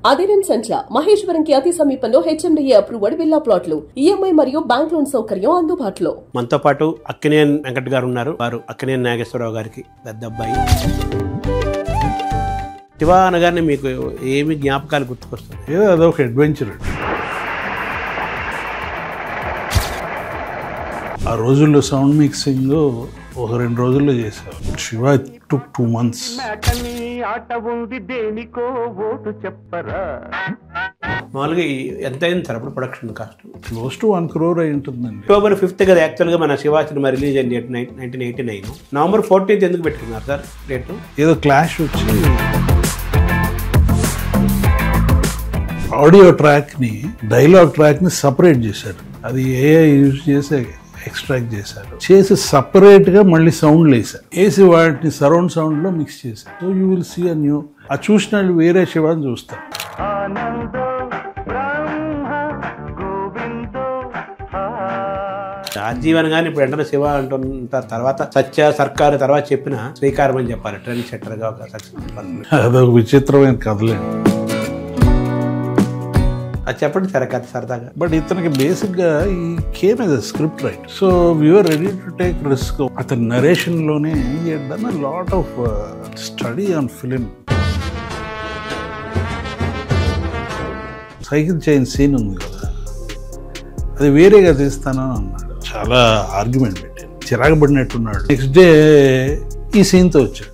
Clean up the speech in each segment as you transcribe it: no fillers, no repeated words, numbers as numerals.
అదిరెన్ సెంట్ర మహేశ్వరంకి అతి సమీపంలో HMDA approved villa ప్లాట్లు, ఈఎంఐ మరియు బ్యాంక్ లోన్ సౌకర్యం అందుబాటులో. మనతో పాటు అక్కినేని వెంకట్ గారు ఉన్నారు. వారు అక్కినేని నాగేశ్వరరావు గారికి పెద్ద అబ్బాయి. శివ అనగానే మీకు ఏమి జ్ఞాపకాలు గుర్తుకొస్తాయి? ఏదో అదొక అడ్వెంచర్. ఆ రోజుల్లో సౌండ్ మిక్సింగ్ ఒక 2 రోజుల్లో చేశారు. Shiva took 2 months. మామూలుగా ఎంత అయింది సార్ అప్పుడు production cost? Close to 1 crore అయి ఉంటుందండి. October 5th కదా యాక్చువల్గా మన శివ సినిమా రిలీజ్ అయింది 1989. November 14th ఎందుకు పెట్టుకున్నారు సార్ డేట్? ఏదో క్లాష్ వచ్చి ఆడియో ట్రాక్ని డైలాగ్ ట్రాక్ని సపరేట్ చేశారు. అది ఏఐ యూజ్ చేసే ఎక్స్ట్రాక్ట్ చేశారు. చేసి సపరేట్గా మళ్ళీ సౌండ్లు వేసారు. వేసి వాటిని సరౌండ్ సౌండ్లో మిక్స్ చేశారు. So you will see a new. ఆ చూసిన వాళ్ళు వేరే శివాన్ని చూస్తారు. ఆజీవన్ గానీ ఇప్పుడు వెంటనే శివ అంటుంటారు. తర్వాత సత్య సర్కారు తర్వాత చెప్పిన శ్రీకారం అని చెప్పాలి. ట్రెండ్ సెట్టర్గా ఒక సక్సెస్. అదొక విచిత్రమైన కథలేదు. అది చెప్పండి సరే కథ సరదాగా. బట్ ఇతనికి బేసిక్గా ఈ came as a script right. So we are ready to take risk. అతని నరేషన్లోనే he had done a lot of study on film. Cycle chain scene ఉంది కదా, అది వేరేగా తీస్తానని అన్నాడు. చాలా ఆర్గ్యుమెంట్ పెట్టాడు, చిరాకుపడినట్టున్నాడు. నెక్స్ట్ డే ఈ సీన్తో వచ్చాడు.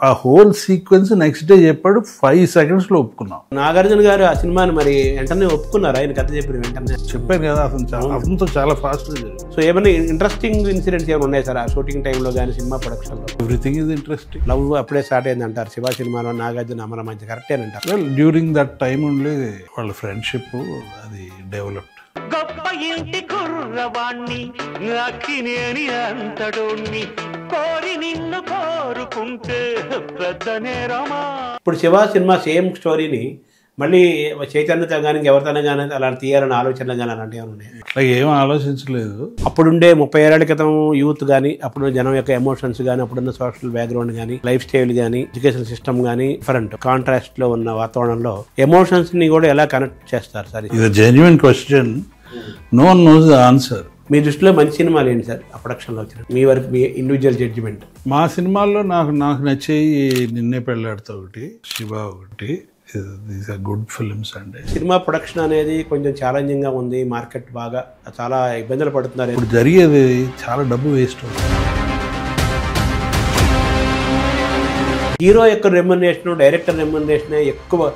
ఆ హోల్ సీక్వెన్స్ నెక్స్ట్ డే చెప్పాడు. 5 secondsలో ఒప్పుకున్నాం. నాగార్జున గారు ఆ సినిమాని మరి వెంటనే ఒప్పుకున్నారు. ఆయన కథ చెప్పిన వెంటనే చెప్పాను కదా, అతనితో చాలా ఫాస్ట్గా జరిగింది. సో ఏమైనా ఇంట్రెస్టింగ్ ఇన్సిడెంట్స్ ఏమైనా ఉన్నాయి సార్ ఆ షూటింగ్ టైంలో కానీ సినిమా ప్రొడక్షన్లో? Everything is interesting. లవ్ అప్పుడే స్టార్ట్ అయింది అంటారు శివ సినిమాలో నాగార్జున అమర మధ్య. కరెక్టేనంటారు. Well during that time only వాళ్ళ ఫ్రెండ్షిప్ అది డెవలప్డ్. గొప్ప ఇంటి కుర్రవాణ్ణి అక్కినేని అంతడోణ్ణి కోరి నిన్ను కోరుకుంటే పెద్ద నేరమా. ఇప్పుడు శివ సినిమా సేమ్ స్టోరీని మళ్ళీ చైతన్యత కానీ ఎవరితోనే కానీ అలా తీయాలని ఆలోచనలు కానీ అలాంటివి ఏమైనా ఉన్నాయి? అట్లా ఏం ఆలోచించలేదు. అప్పుడుండే 30 ఏళ్ల క్రితం యూత్ కానీ, అప్పుడు జనం యొక్క ఎమోషన్స్ కానీ, అప్పుడున్న సోషల్ బ్యాక్గ్రౌండ్ కానీ, లైఫ్ స్టైల్ కానీ, ఎడ్యుకేషన్ సిస్టమ్ కానీ డిఫరెంట్ కాంట్రాస్ట్ లో ఉన్న వాతావరణంలో ఎమోషన్స్ ని కూడా ఎలా కనెక్ట్ చేస్తారు సార్? ఇది genuine question. No one knows the answer. మీ దృష్టిలో మంచి సినిమాలు ఏంటి సార్ ఆ ప్రొడక్షన్లో వచ్చిన? మీ వరకు మీ ఇండివిజువల్ జడ్జిమెంట్. మా సినిమాల్లో నాకు నచ్చేయి నిన్నే పెళ్ళాడుతా ఒకటి, శివ ఒకటి. దీస్ ఆర్ గుడ్ ఫిల్మ్స్ అండి. సినిమా ప్రొడక్షన్ అనేది కొంచెం ఛాలెంజింగ్ గా ఉంది. మార్కెట్ బాగా చాలా ఇబ్బందులు పడుతున్నారు. ఇప్పుడు జరిగేది చాలా డబ్బు వేస్ట్ అవుతుంది. హీరో యొక్క రెమ్యునరేషన్, డైరెక్టర్ రెమ్యునరేషన్ ఎక్కువ.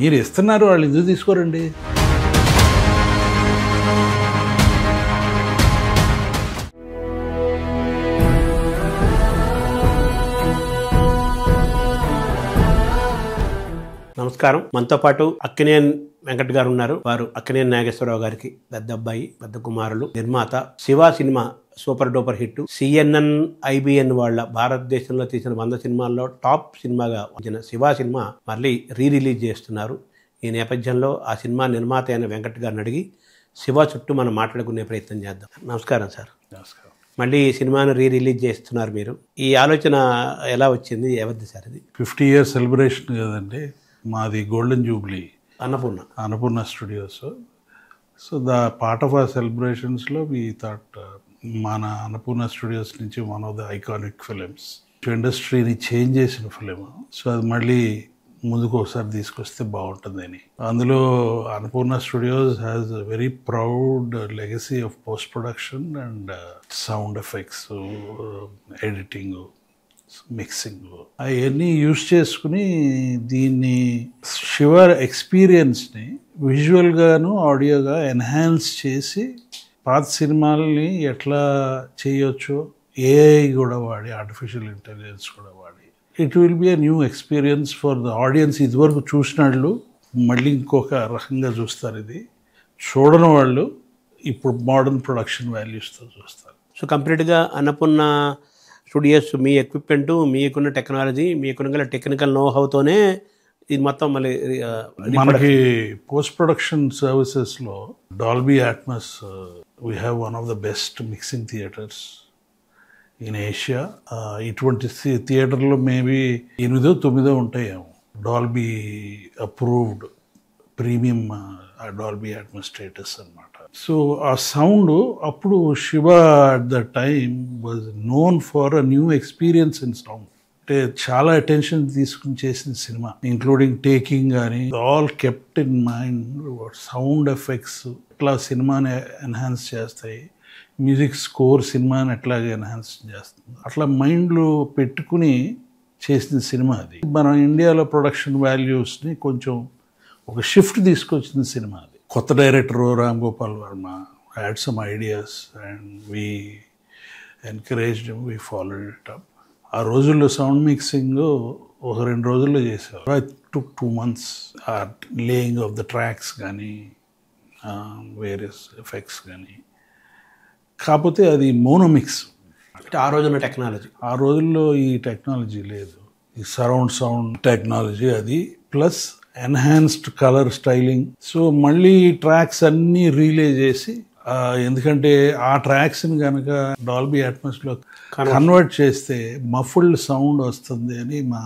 మీరు ఇస్తున్నారు, వాళ్ళు ఎందుకు తీసుకోరండి? నమస్కారం. మనతో పాటు అక్కినేని వెంకట్ గారు ఉన్నారు. వారు అక్కినేని నాగేశ్వరరావు గారికి పెద్ద అబ్బాయి, పెద్ద కుమారులు, నిర్మాత. Shiva cinema super duper hit. CNN, IBN వాళ్ళ భారతదేశంలో తీసిన 100 సినిమాల్లో టాప్ సినిమాగా వచ్చిన శివ సినిమా మళ్ళీ రిలీజ్ చేస్తున్నారు. ఈ నేపథ్యంలో ఆ సినిమా నిర్మాత అయిన వెంకట్ గారిని అడిగి శివ చుట్టూ మనం మాట్లాడుకునే ప్రయత్నం చేద్దాం. నమస్కారం సార్. నమస్కారం. మళ్ళీ ఈ సినిమాను రిలీజ్ చేస్తున్నారు మీరు. ఈ ఆలోచన ఎలా వచ్చింది, ఎవరిది సార్ ఇది? 50 years సెలబ్రేషన్ కదండి మాది. Golden jubilee Annapurna studios. So the part of our సెలబ్రేషన్స్లో వీ థాట్ మన అన్నపూర్ణ స్టూడియోస్ నుంచి one of the iconic films, ఇండస్ట్రీని చేంజ్ చేసిన ఫిలిం. సో అది మళ్ళీ ముందుకు ఒకసారి తీసుకొస్తే బాగుంటుందని. అందులో Annapurna studios has a very proud legacy of post production and sound effects, editing, mixing అవన్నీ యూజ్ చేసుకుని దీన్ని శివ ఎక్స్పీరియన్స్ని విజువల్గాను ఆడియోగా ఎన్హాన్స్ చేసి పాత సినిమాలని ఎట్లా చేయొచ్చో ఏఐ కూడా వాడి, ఆర్టిఫిషియల్ ఇంటెలిజెన్స్ కూడా వాడి, it will be a new experience for the audience. ఇదివరకు చూసిన వాళ్ళు మళ్ళీ ఇంకొక రకంగా చూస్తారు. ఇది చూడని వాళ్ళు ఇప్పుడు మోడర్న్ ప్రొడక్షన్ వాల్యూస్తో చూస్తారు. సో కంప్లీట్గా అన్నపూర్ణ స్టూడియోస్ మీ ఎక్విప్మెంటు, మీకున్న టెక్నాలజీ, మీకున్న టెక్నికల్ నోహౌతోనే ఇది మొత్తం మళ్ళీ మనకి post production 'Dolby Atmos, we have one of the best mixing theaters in Asia. ఇటువంటి థియేటర్లు మేబీ 8-9 ఉంటాయేమో, Dolby approved premium Dolby Atmos status అనమాట. సో ఆ సౌండ్ అప్పుడు Shiva at the time was known for a new experience in sound. అంటే చాలా attention తీసుకుని చేసిన సినిమా, ఇంక్లూడింగ్ టేకింగ్ కానీ, all kept in mind. Sound effects ఎట్లా సినిమాని ఎన్హాన్స్ చేస్తాయి, మ్యూజిక్ స్కోర్ సినిమాని ఎట్లాగే ఎన్హాన్స్ చేస్తుంది, అట్లా మైండ్లో పెట్టుకుని చేసిన సినిమా అది. మన ఇండియాలో ప్రొడక్షన్ వాల్యూస్ని కొంచెం ఒక షిఫ్ట్ తీసుకొచ్చిన సినిమా అది. కొత్త director Ram Gopal Varma had some ideas and we encouraged him, we followed it up. ఆ రోజుల్లో సౌండ్ మిక్సింగ్ 1-2 రోజుల్లో చేసేవారు. I took 2 months laying of the tracks కానీ వేరియస్ ఎఫెక్ట్స్ కానీ. కాకపోతే అది మోనోమిక్స్. అంటే ఆ రోజున టెక్నాలజీ, ఆ రోజుల్లో ఈ టెక్నాలజీ లేదు, ఈ సరౌండ్ సౌండ్ టెక్నాలజీ అది, plus enhanced colour styling. So మళ్ళీ ట్రాక్స్ అన్నీ రీలే చేసి, ఎందుకంటే ఆ ట్రాక్స్ని కనుక డాల్బీ అట్మాస్లో కన్వర్ట్ చేస్తే మఫుల్డ్ సౌండ్ వస్తుంది అని మా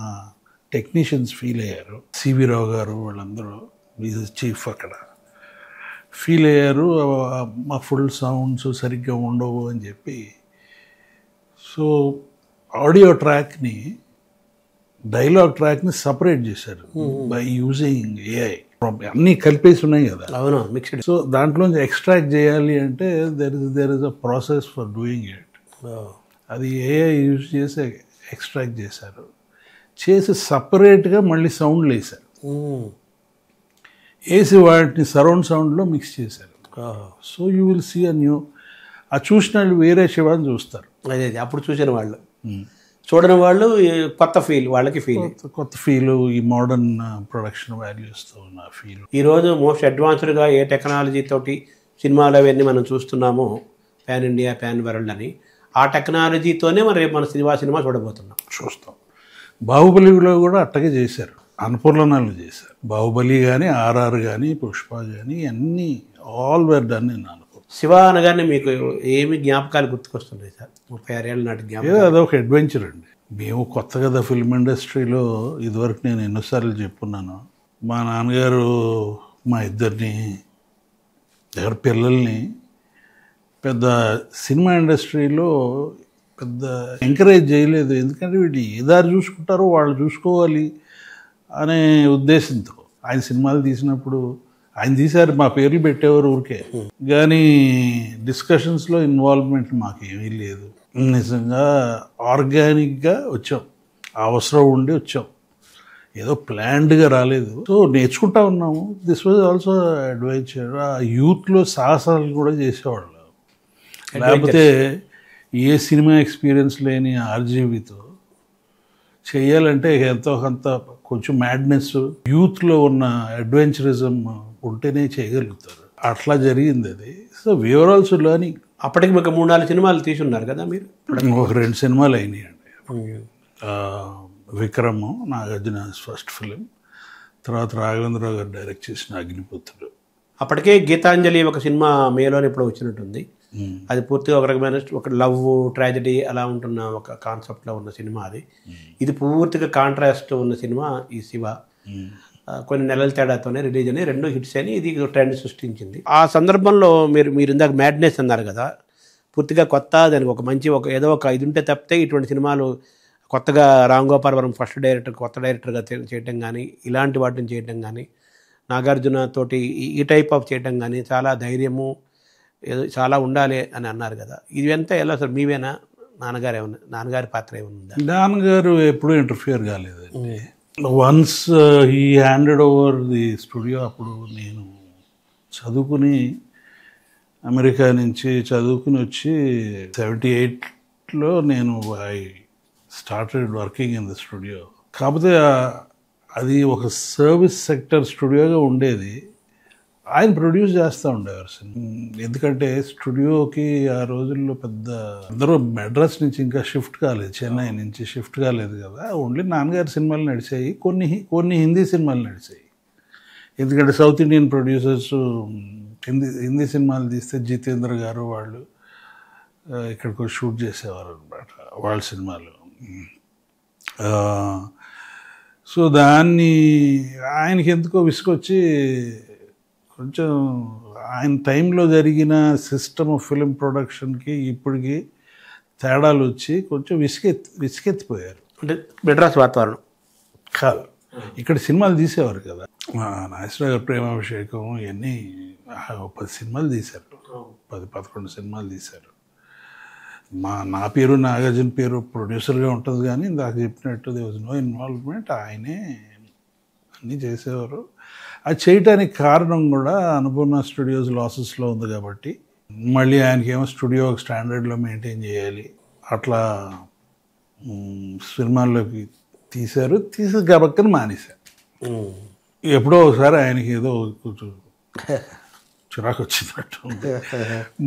టెక్నీషియన్స్ ఫీల్ అయ్యారు. సివి రావు గారు వాళ్ళందరూ, చీఫ్ అక్కడ, ఫీల్ అయ్యారు మఫుల్ సౌండ్స్ సరిగ్గా ఉండవు అని చెప్పి. సో ఆడియో ట్రాక్ని, డైలాగ్ ట్రాక్ని సపరేట్ చేశారు బై యూజింగ్ ఏఐ. అన్నీ కలిపేసి ఉన్నాయి కదా, అవును, మిక్స్డ్. సో దాంట్లోంచి ఎక్స్ట్రాక్ట్ చేయాలి అంటే there is a process for doing it. అది ఏఐ యూజ్ చేసి ఎక్స్ట్రాక్ట్ చేశారు, చేసి సపరేట్గా మళ్ళీ సౌండ్లు వేశారు, వేసి వాటిని సరౌండ్ సౌండ్లో మిక్స్ చేశారు. So you will see a new. ఆ చూసిన వాళ్ళు వేరే శివాని చూస్తారు. అదే అప్పుడు చూసిన వాళ్ళు, చూడని వాళ్ళు కొత్త ఫీల్, వాళ్ళకి ఫీల్, కొత్త ఫీలు, ఈ మోడర్న్ ప్రొడక్షన్ వాల్యూస్తో ఉన్న ఫీల్. ఈరోజు మోస్ట్ అడ్వాన్స్డ్గా ఏ టెక్నాలజీ తోటి సినిమాలు అవన్నీ మనం చూస్తున్నామో, ప్యాన్ ఇండియా, ప్యాన్ వరల్డ్ అని, ఆ టెక్నాలజీతోనే మనం రేపు మన సినిమా చూస్తాం. బాహుబలిలో కూడా అట్టగే చేశారు, అన్నపూర్ణాలు చేశారు. బాహుబలి కానీ, RR కానీ, పుష్ప కానీ, అన్నీ all were done in Annapurna. Shiva అనగానే మీకు ఏమి జ్ఞాపకాలు గుర్తుకొస్తున్నాయి సార్? 36 ఏళ్ళ నాటి జ్ఞాపకం. అదొక అడ్వెంచర్ అండి. మేము కొత్త కదా ఫిల్మ్ ఇండస్ట్రీలో. ఇదివరకు నేను ఎన్నోసార్లు చెప్పున్నాను, మా నాన్నగారు మా ఇద్దరిని పిల్లల్ని పెద్ద సినిమా ఇండస్ట్రీలో పెద్ద ఎంకరేజ్ చేయలేదు. ఎందుకంటే వీళ్ళు ఏ దారి చూసుకుంటారో వాళ్ళు చూసుకోవాలి అనే ఉద్దేశంతో ఆయన సినిమాలు తీసినప్పుడు ఆయన తీశారు, మా పేర్లు పెట్టేవారు ఊరికే, కానీ డిస్కషన్స్లో ఇన్వాల్వ్మెంట్ మాకేమీ లేదు. నిజంగా ఆర్గానిక్గా వచ్చాం, అవసరం ఉండి వచ్చాం, ఏదో ప్లాన్డ్గా రాలేదు. సో నేర్చుకుంటా ఉన్నాము. This was also adventure. ఆ యూత్లో సాహసాలు కూడా చేసేవాళ్ళు. లేకపోతే ఏ సినిమా ఎక్స్పీరియన్స్ లేని ఆర్జీవితో చేయాలంటే ఎంతో కొంత కొంచెం మ్యాడ్నెస్, యూత్లో ఉన్న అడ్వెంచరిజం ఉంటేనే చేయగలుగుతారు. అట్లా జరిగింది అది. So we are also learning. అప్పటికి మీకు 3-4 సినిమాలు తీసున్నారు కదా మీరు? ఒక 2 సినిమాలు అయినాయండి. విక్రమ్, నాగార్జున ఫస్ట్ ఫిలిం, తర్వాత రాఘవేంద్రరావు గారు డైరెక్ట్ చేసిన అగ్నిపుత్రుడు. అప్పటికే గీతాంజలి ఒక సినిమా మేలోనే ఇప్పుడు వచ్చినట్టుంది. అది పూర్తిగా ఒక రకమైన ఒక లవ్ ట్రాజడీ అలా ఉంటున్న ఒక కాన్సెప్ట్లో ఉన్న సినిమా అది. ఇది పూర్తిగా కాంట్రాస్ట్ ఉన్న సినిమా ఈ శివ. కొన్ని నెలల తేడాతోనే రిలీజ్ అని 2 హిట్స్ అని ఇది ట్రెండ్ సృష్టించింది. ఆ సందర్భంలో మీరు ఇందాక మ్యాడ్నెస్ అన్నారు కదా, పూర్తిగా కొత్త, దానికి ఒక మంచి ఏదో ఒక ఇది ఉంటే తప్పితే ఇటువంటి సినిమాలు కొత్తగా రామ్ గోపాల్ వర్మ కొత్త డైరెక్టర్గా చేయటం కానీ, ఇలాంటి వాటిని చేయటం కానీ, నాగార్జున తోటి ఈ టైప్ ఆఫ్ చేయటం కానీ చాలా ధైర్యము ఏదో చాలా ఉండాలి అని అన్నారు కదా. ఇదంతా ఎలా సార్? మీవేనా? నాన్నగారి పాత్ర ఏమైనా ఉందా? నాన్నగారు ఎప్పుడూ ఇంటర్ఫియర్ కాలేదండి. Once he handed over the studio, అప్పుడు నేను చదువుకుని అమెరికా నుంచి చదువుకుని వచ్చి 78లో నేను I started working in the studio. కాకపోతే అది ఒక సర్వీస్ సెక్టర్ స్టూడియోగా ఉండేది. ఆయన ప్రొడ్యూస్ చేస్తూ ఉండేవారు. ఎందుకంటే స్టూడియోకి ఆ రోజుల్లో పెద్ద అందరూ మెడ్రాస్ నుంచి ఇంకా షిఫ్ట్ కాలేదు, చెన్నై నుంచి షిఫ్ట్ కాలేదు కదా. ఓన్లీ నాన్నగారి సినిమాలు నడిచాయి, కొన్ని హిందీ సినిమాలు నడిచాయి. ఎందుకంటే సౌత్ ఇండియన్ ప్రొడ్యూసర్స్ హిందీ సినిమాలు తీస్తే జితేంద్ర గారు వాళ్ళు ఇక్కడికి షూట్ చేసేవారు అనమాట వాళ్ళ సినిమాలు. సో దాన్ని ఆయనకి ఎందుకో విసుకొచ్చి కొంచెం ఆయన టైంలో జరిగిన సిస్టమ్ ఆఫ్ ఫిలిం ప్రొడక్షన్కి ఇప్పటికి తేడాలు వచ్చి కొంచెం విసుకెత్తిపోయారు. అంటే మెడ్రాస్ వాతావరణం కాదు, ఇక్కడ సినిమాలు తీసేవారు కదా, నాగేశ్వరరావు గారు ప్రేమాభిషేకం ఇవన్నీ 10 సినిమాలు తీశారు, 10-11 సినిమాలు తీశారు. నా పేరు నాగార్జున పేరు ప్రొడ్యూసర్గా ఉంటుంది, కానీ ఇందాక చెప్పినట్టు దే వాజ్ నో ఇన్వాల్వ్మెంట్. ఆయనే అన్నీ చేసేవారు. అది చేయటానికి కారణం కూడా అన్నపూర్ణ స్టూడియోస్ లాసెస్లో ఉంది కాబట్టి, మళ్ళీ ఆయనకేమో స్టూడియో స్టాండర్డ్లో మెయింటైన్ చేయాలి, అట్లా సినిమాల్లోకి తీసి గబక్కని మానేశారు. ఎప్పుడో ఒకసారి ఆయనకి ఏదో కొంచెం చిరాకు వచ్చినట్టు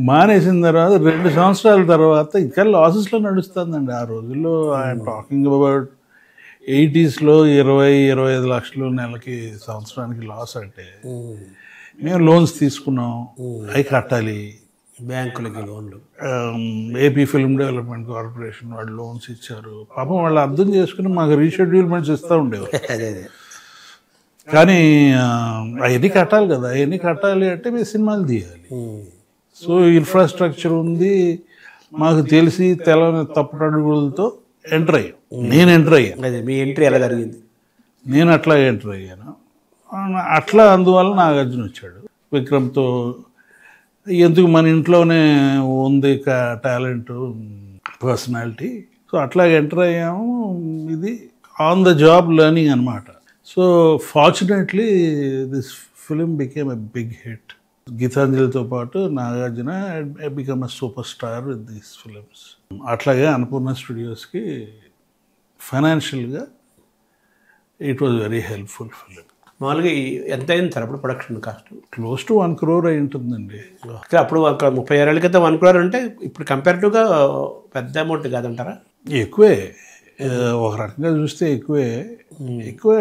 మానేసిన తర్వాత 2 సంవత్సరాల తర్వాత ఇంకా లాసెస్లో నడుస్తుందండి. ఆ రోజుల్లో ఆయన టాకింగ్ అబౌట్ 80sలో 20-25 లక్షలు నెలకి సంవత్సరానికి లాస్. అంటే మేము లోన్స్ తీసుకున్నాం, అవి కట్టాలి, బ్యాంకులకి లోన్లు. ఏపీ ఫిల్మ్ డెవలప్మెంట్ కార్పొరేషన్ వాళ్ళు లోన్స్ ఇచ్చారు. పాపం వాళ్ళు అర్థం చేసుకుని మాకు రీషెడ్యూల్మెంట్స్ ఇస్తూ ఉండేవారు. కానీ అవన్నీ కట్టాలి కదా, అవన్నీ కట్టాలి అంటే మేము సినిమాలు తీయాలి. సో ఇన్ఫ్రాస్ట్రక్చర్ ఉంది మాకు తెలిసి తెలని తప్పుటడుగులతో ఎంటర్ అయ్యాం. నేను ఎంటర్ అయ్యాను. అదే మీ ఎంట్రీ ఎలా జరిగింది? నేను అట్లా ఎంటర్ అయ్యాను. అట్లా అందువల్ల నాగార్జున వచ్చాడు విక్రమ్తో. ఎందుకు మన ఇంట్లోనే ఉంది టాలెంట్, పర్సనాలిటీ. సో అట్లా ఎంటర్ అయ్యాము. ఇది ఆన్ ద జాబ్ లెర్నింగ్ అనమాట. So fortunately this film became a big hit. గీతాంజలితో పాటు Nagarjuna became a super star with these films. అట్లాగే అన్నపూర్ణ స్టూడియోస్కి ఫైనాన్షియల్గా it was very helpful film. మామూలుగా ఎంత అయింది సార్ అప్పుడు production cost? Close to 1 crore అయి ఉంటుందండి. అప్పుడు ఒక 36 ఏళ్ళ క్రితం 1 crore అంటే ఇప్పుడు కంపారిటివ్గా పెద్ద అమౌంట్ కాదంటారా? ఎక్కువే, ఒక రకంగా చూస్తే ఎక్కువే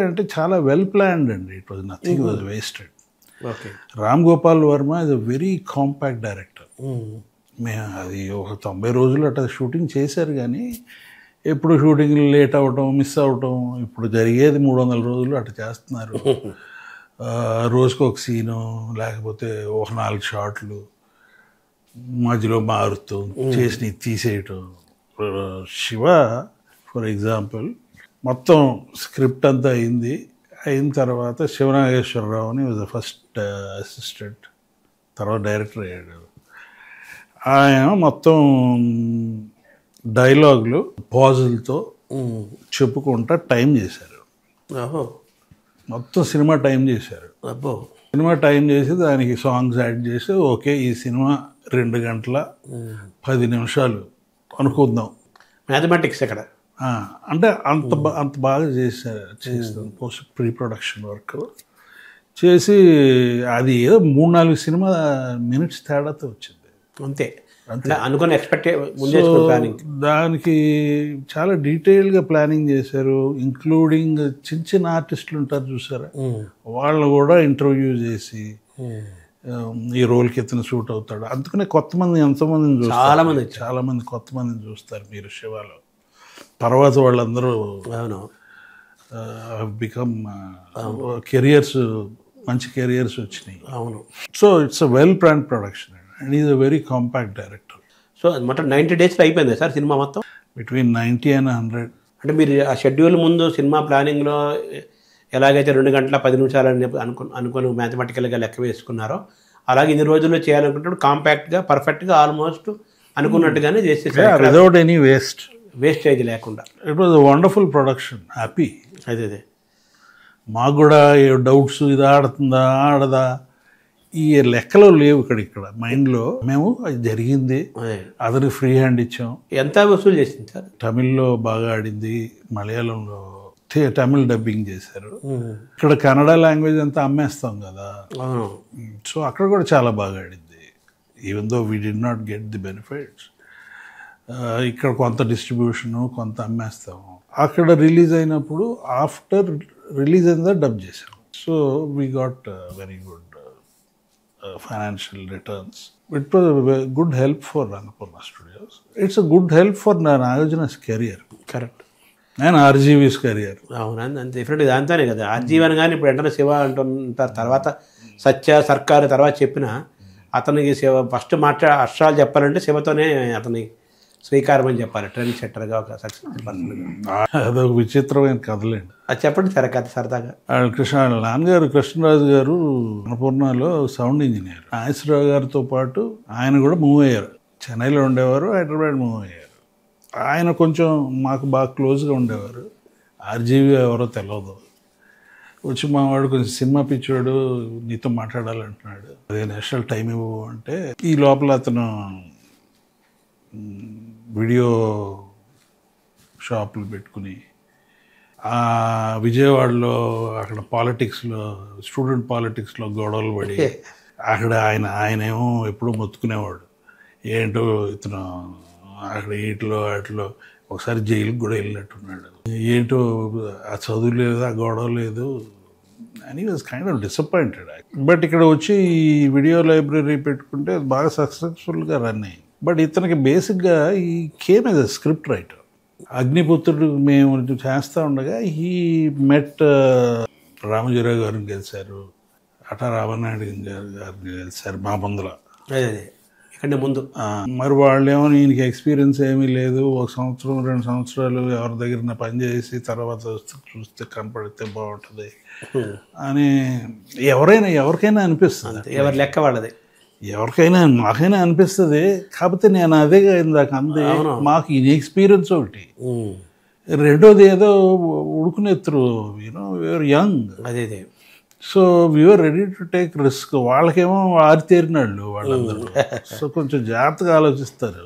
అంటే చాలా వెల్ ప్లాన్డ్ అండి. It was nothing was wasted. Okay. Ram Gopal Varma is a very compact director. మేము అది ఒక 90 రోజులు అట్లా షూటింగ్ చేశారు, కానీ ఎప్పుడు షూటింగ్లు లేట్ అవ్వటం, మిస్ అవ్వటం. ఇప్పుడు జరిగేది 300 రోజులు అట్లా చేస్తున్నారు. రోజుకు ఒక సీను, లేకపోతే ఒక 4 షాట్లు మధ్యలో మారుతూ చేసి తీసేయటం. శివ ఫర్ ఎగ్జాంపుల్ మొత్తం స్క్రిప్ట్ అంతా అయిన తర్వాత శివనాగేశ్వరరావు అని వాజ్ ద ఫస్ట్ అసిస్టెంట్, తర్వాత డైరెక్టర్ అయ్యాడు. ఆయన మొత్తం డైలాగులు పాజులతో చెప్పుకుంటా టైం చేశారు. మొత్తం సినిమా టైం చేశారు. సినిమా టైం చేసి దానికి సాంగ్స్ యాడ్ చేసి ఓకే ఈ సినిమా 2 గంటల 10 నిమిషాలు అనుకుందాం. మ్యాథమెటిక్స్ ఎక్కడ అంటే అంత బాగా చేస్తాను పోస్ట్ ప్రీ ప్రొడక్షన్ వర్క్ చేసి అది ఏదో 3-4 సినిమా మినిట్స్ తేడాతో వచ్చింది అంతే. అనుకుని ఎక్స్పెక్ట్ దానికి చాలా డీటెయిల్గా ప్లానింగ్ చేశారు. ఇంక్లూడింగ్ చిన్న ఆర్టిస్టులు ఉంటారు చూసారా, వాళ్ళని కూడా ఇంటర్వ్యూ చేసి ఈ రోల్కి ఎత్తున సూట్ అవుతాడు. అందుకనే ఎంతమందిని చూస్తారు, చాలా మంది కొత్త మందిని చూస్తారు మీరు శివాలో. తర్వాత వాళ్ళందరూ బికమ్ కెరియర్స్, మంచి కెరియర్స్ వచ్చినాయి. అవును. So it's a well planned production and is a very compact director. So మొత్తం 90 daysలో అయిపోయింది సార్ సినిమా మొత్తం? Between 90 and 100. అంటే మీరు ఆ షెడ్యూల్ ముందు సినిమా ప్లానింగ్లో ఎలాగైతే 2 గంటల 10 నిమిషాలు అని అనుకుని మ్యాథమెటికల్గా లెక్క వేసుకున్నారో, అలాగే ఇన్ని రోజుల్లో చేయాలనుకుంటే కాంపాక్ట్గా పర్ఫెక్ట్గా ఆల్మోస్ట్ అనుకున్నట్టుగానే చేసేసారు, వితౌట్ ఎనీ వేస్టేజ్ లేకుండా. It was a wonderful production, happy. అదే మాకు కూడా డౌట్స్, ఇది ఆడదా ఈ లెక్కలో లేవు ఇక్కడ మైండ్లో. మేము అది జరిగింది, అతనికి ఫ్రీ హ్యాండ్ ఇచ్చాం. ఎంత వసూలు చేసింది సార్? తమిళ్లో బాగా ఆడింది, మలయాళంలో తమిళ్ డబ్బింగ్ చేశారు. ఇక్కడ కన్నడ లాంగ్వేజ్ అంతా అమ్మేస్తాం కదా, సో అక్కడ కూడా చాలా బాగా ఆడింది. Even though we did not get the benefits. ఇక్కడ కొంత డిస్ట్రిబ్యూషను, కొంత అమ్మేస్తాము. అక్కడ రిలీజ్ అయినప్పుడు ఆఫ్టర్ రిలీజ్ అయిందా డబ్ చేసాం. So we got very good financial returns. It was good help for Annapurna studios. It's a good help for Nagarjuna's career. Correct. And RGV's career. అవును, అంతే different దాంతోనే కదా. ఆర్జీవన్ కానీ ఇప్పుడు వెంటనే శివ అంటుంటారు, తర్వాత సత్య సర్కారు తర్వాత చెప్పిన అతనికి శివ ఫస్ట్ అక్షరాలు చెప్పాలంటే శివతోనే అతని శ్రీకారం అని చెప్పాలి. ట్రెండ్ సెట్టర్గా ఒక సక్సెస్ఫుల్ పర్సన్గా. అదొక విచిత్రమైన కథలేండి. అది చెప్పండి సరే కథ సరదాగా. నాన్నగారు కృష్ణరాజు గారు అన్నపూర్ణలో సౌండ్ ఇంజనీర్. నాగేశ్వరరావు గారితో పాటు ఆయన కూడా మూవ్ అయ్యారు. చెన్నైలో ఉండేవారు, హైదరాబాద్ మూవ్ అయ్యారు. ఆయన కొంచెం మాకు బాగా క్లోజ్గా ఉండేవారు. ఆర్జీవి ఎవరో తెలియదు. వచ్చి మా వాడు కొంచెం సినిమా పిచ్చోడు, నీతో మాట్లాడాలంటున్నాడు, అదే నేషనల్ టైం ఇవ్వు అంటే, ఈ లోపల అతను వీడియో షాపులు పెట్టుకుని విజయవాడలో అక్కడ పాలిటిక్స్లో, స్టూడెంట్ పాలిటిక్స్లో గొడవలు పడి అక్కడ ఆయనేమో ఎప్పుడూ మొత్తుకునేవాడు. ఏంటో ఇతను అక్కడ వాటిలో ఒకసారి జైలుకి కూడా వెళ్ళినట్టున్నాడు. ఏంటో ఆ చదువు లేదు, ఆ గొడవ లేదు అని was kind of disappointed. But ఇక్కడ వచ్చి ఈ వీడియో లైబ్రరీ పెట్టుకుంటే అది బాగా సక్సెస్ఫుల్గా రన్ అయ్యింది. బట్ ఇతనికి బేసిక్గా ఈ came as a script writer. Agniputrudu మేము చేస్తూ ఉండగా ఈ మెట్ రామజీరావు గారిని కలిశారు, అటా రామనాయుడు గారిని కలిశారు మా ముందర. అదే ఇక్కడ ముందు మరి వాళ్ళేమో ఈయనకి ఎక్స్పీరియన్స్ ఏమీ లేదు, 1 సంవత్సరం 2 సంవత్సరాలు ఎవరి దగ్గర పనిచేసి తర్వాత చూస్తే కనపడితే బాగుంటుంది అని ఎవరికైనా అనిపిస్తుంది. ఎవరి లెక్క వాళ్ళది, నాకైనా అనిపిస్తుంది. కాకపోతే నేను అదే ఇందాక అందే, మాకు ఈ ఎక్స్పీరియన్స్ ఒకటి, రెండోది ఏదో ఉడుకునెత్తురు, యూనో వీఆర్ యంగ్. అదే so we are ready to take risk. వాళ్ళకేమో ఆరితేరినాళ్ళు వాళ్ళందరూ. సో కొంచెం జాగ్రత్తగా ఆలోచిస్తారు.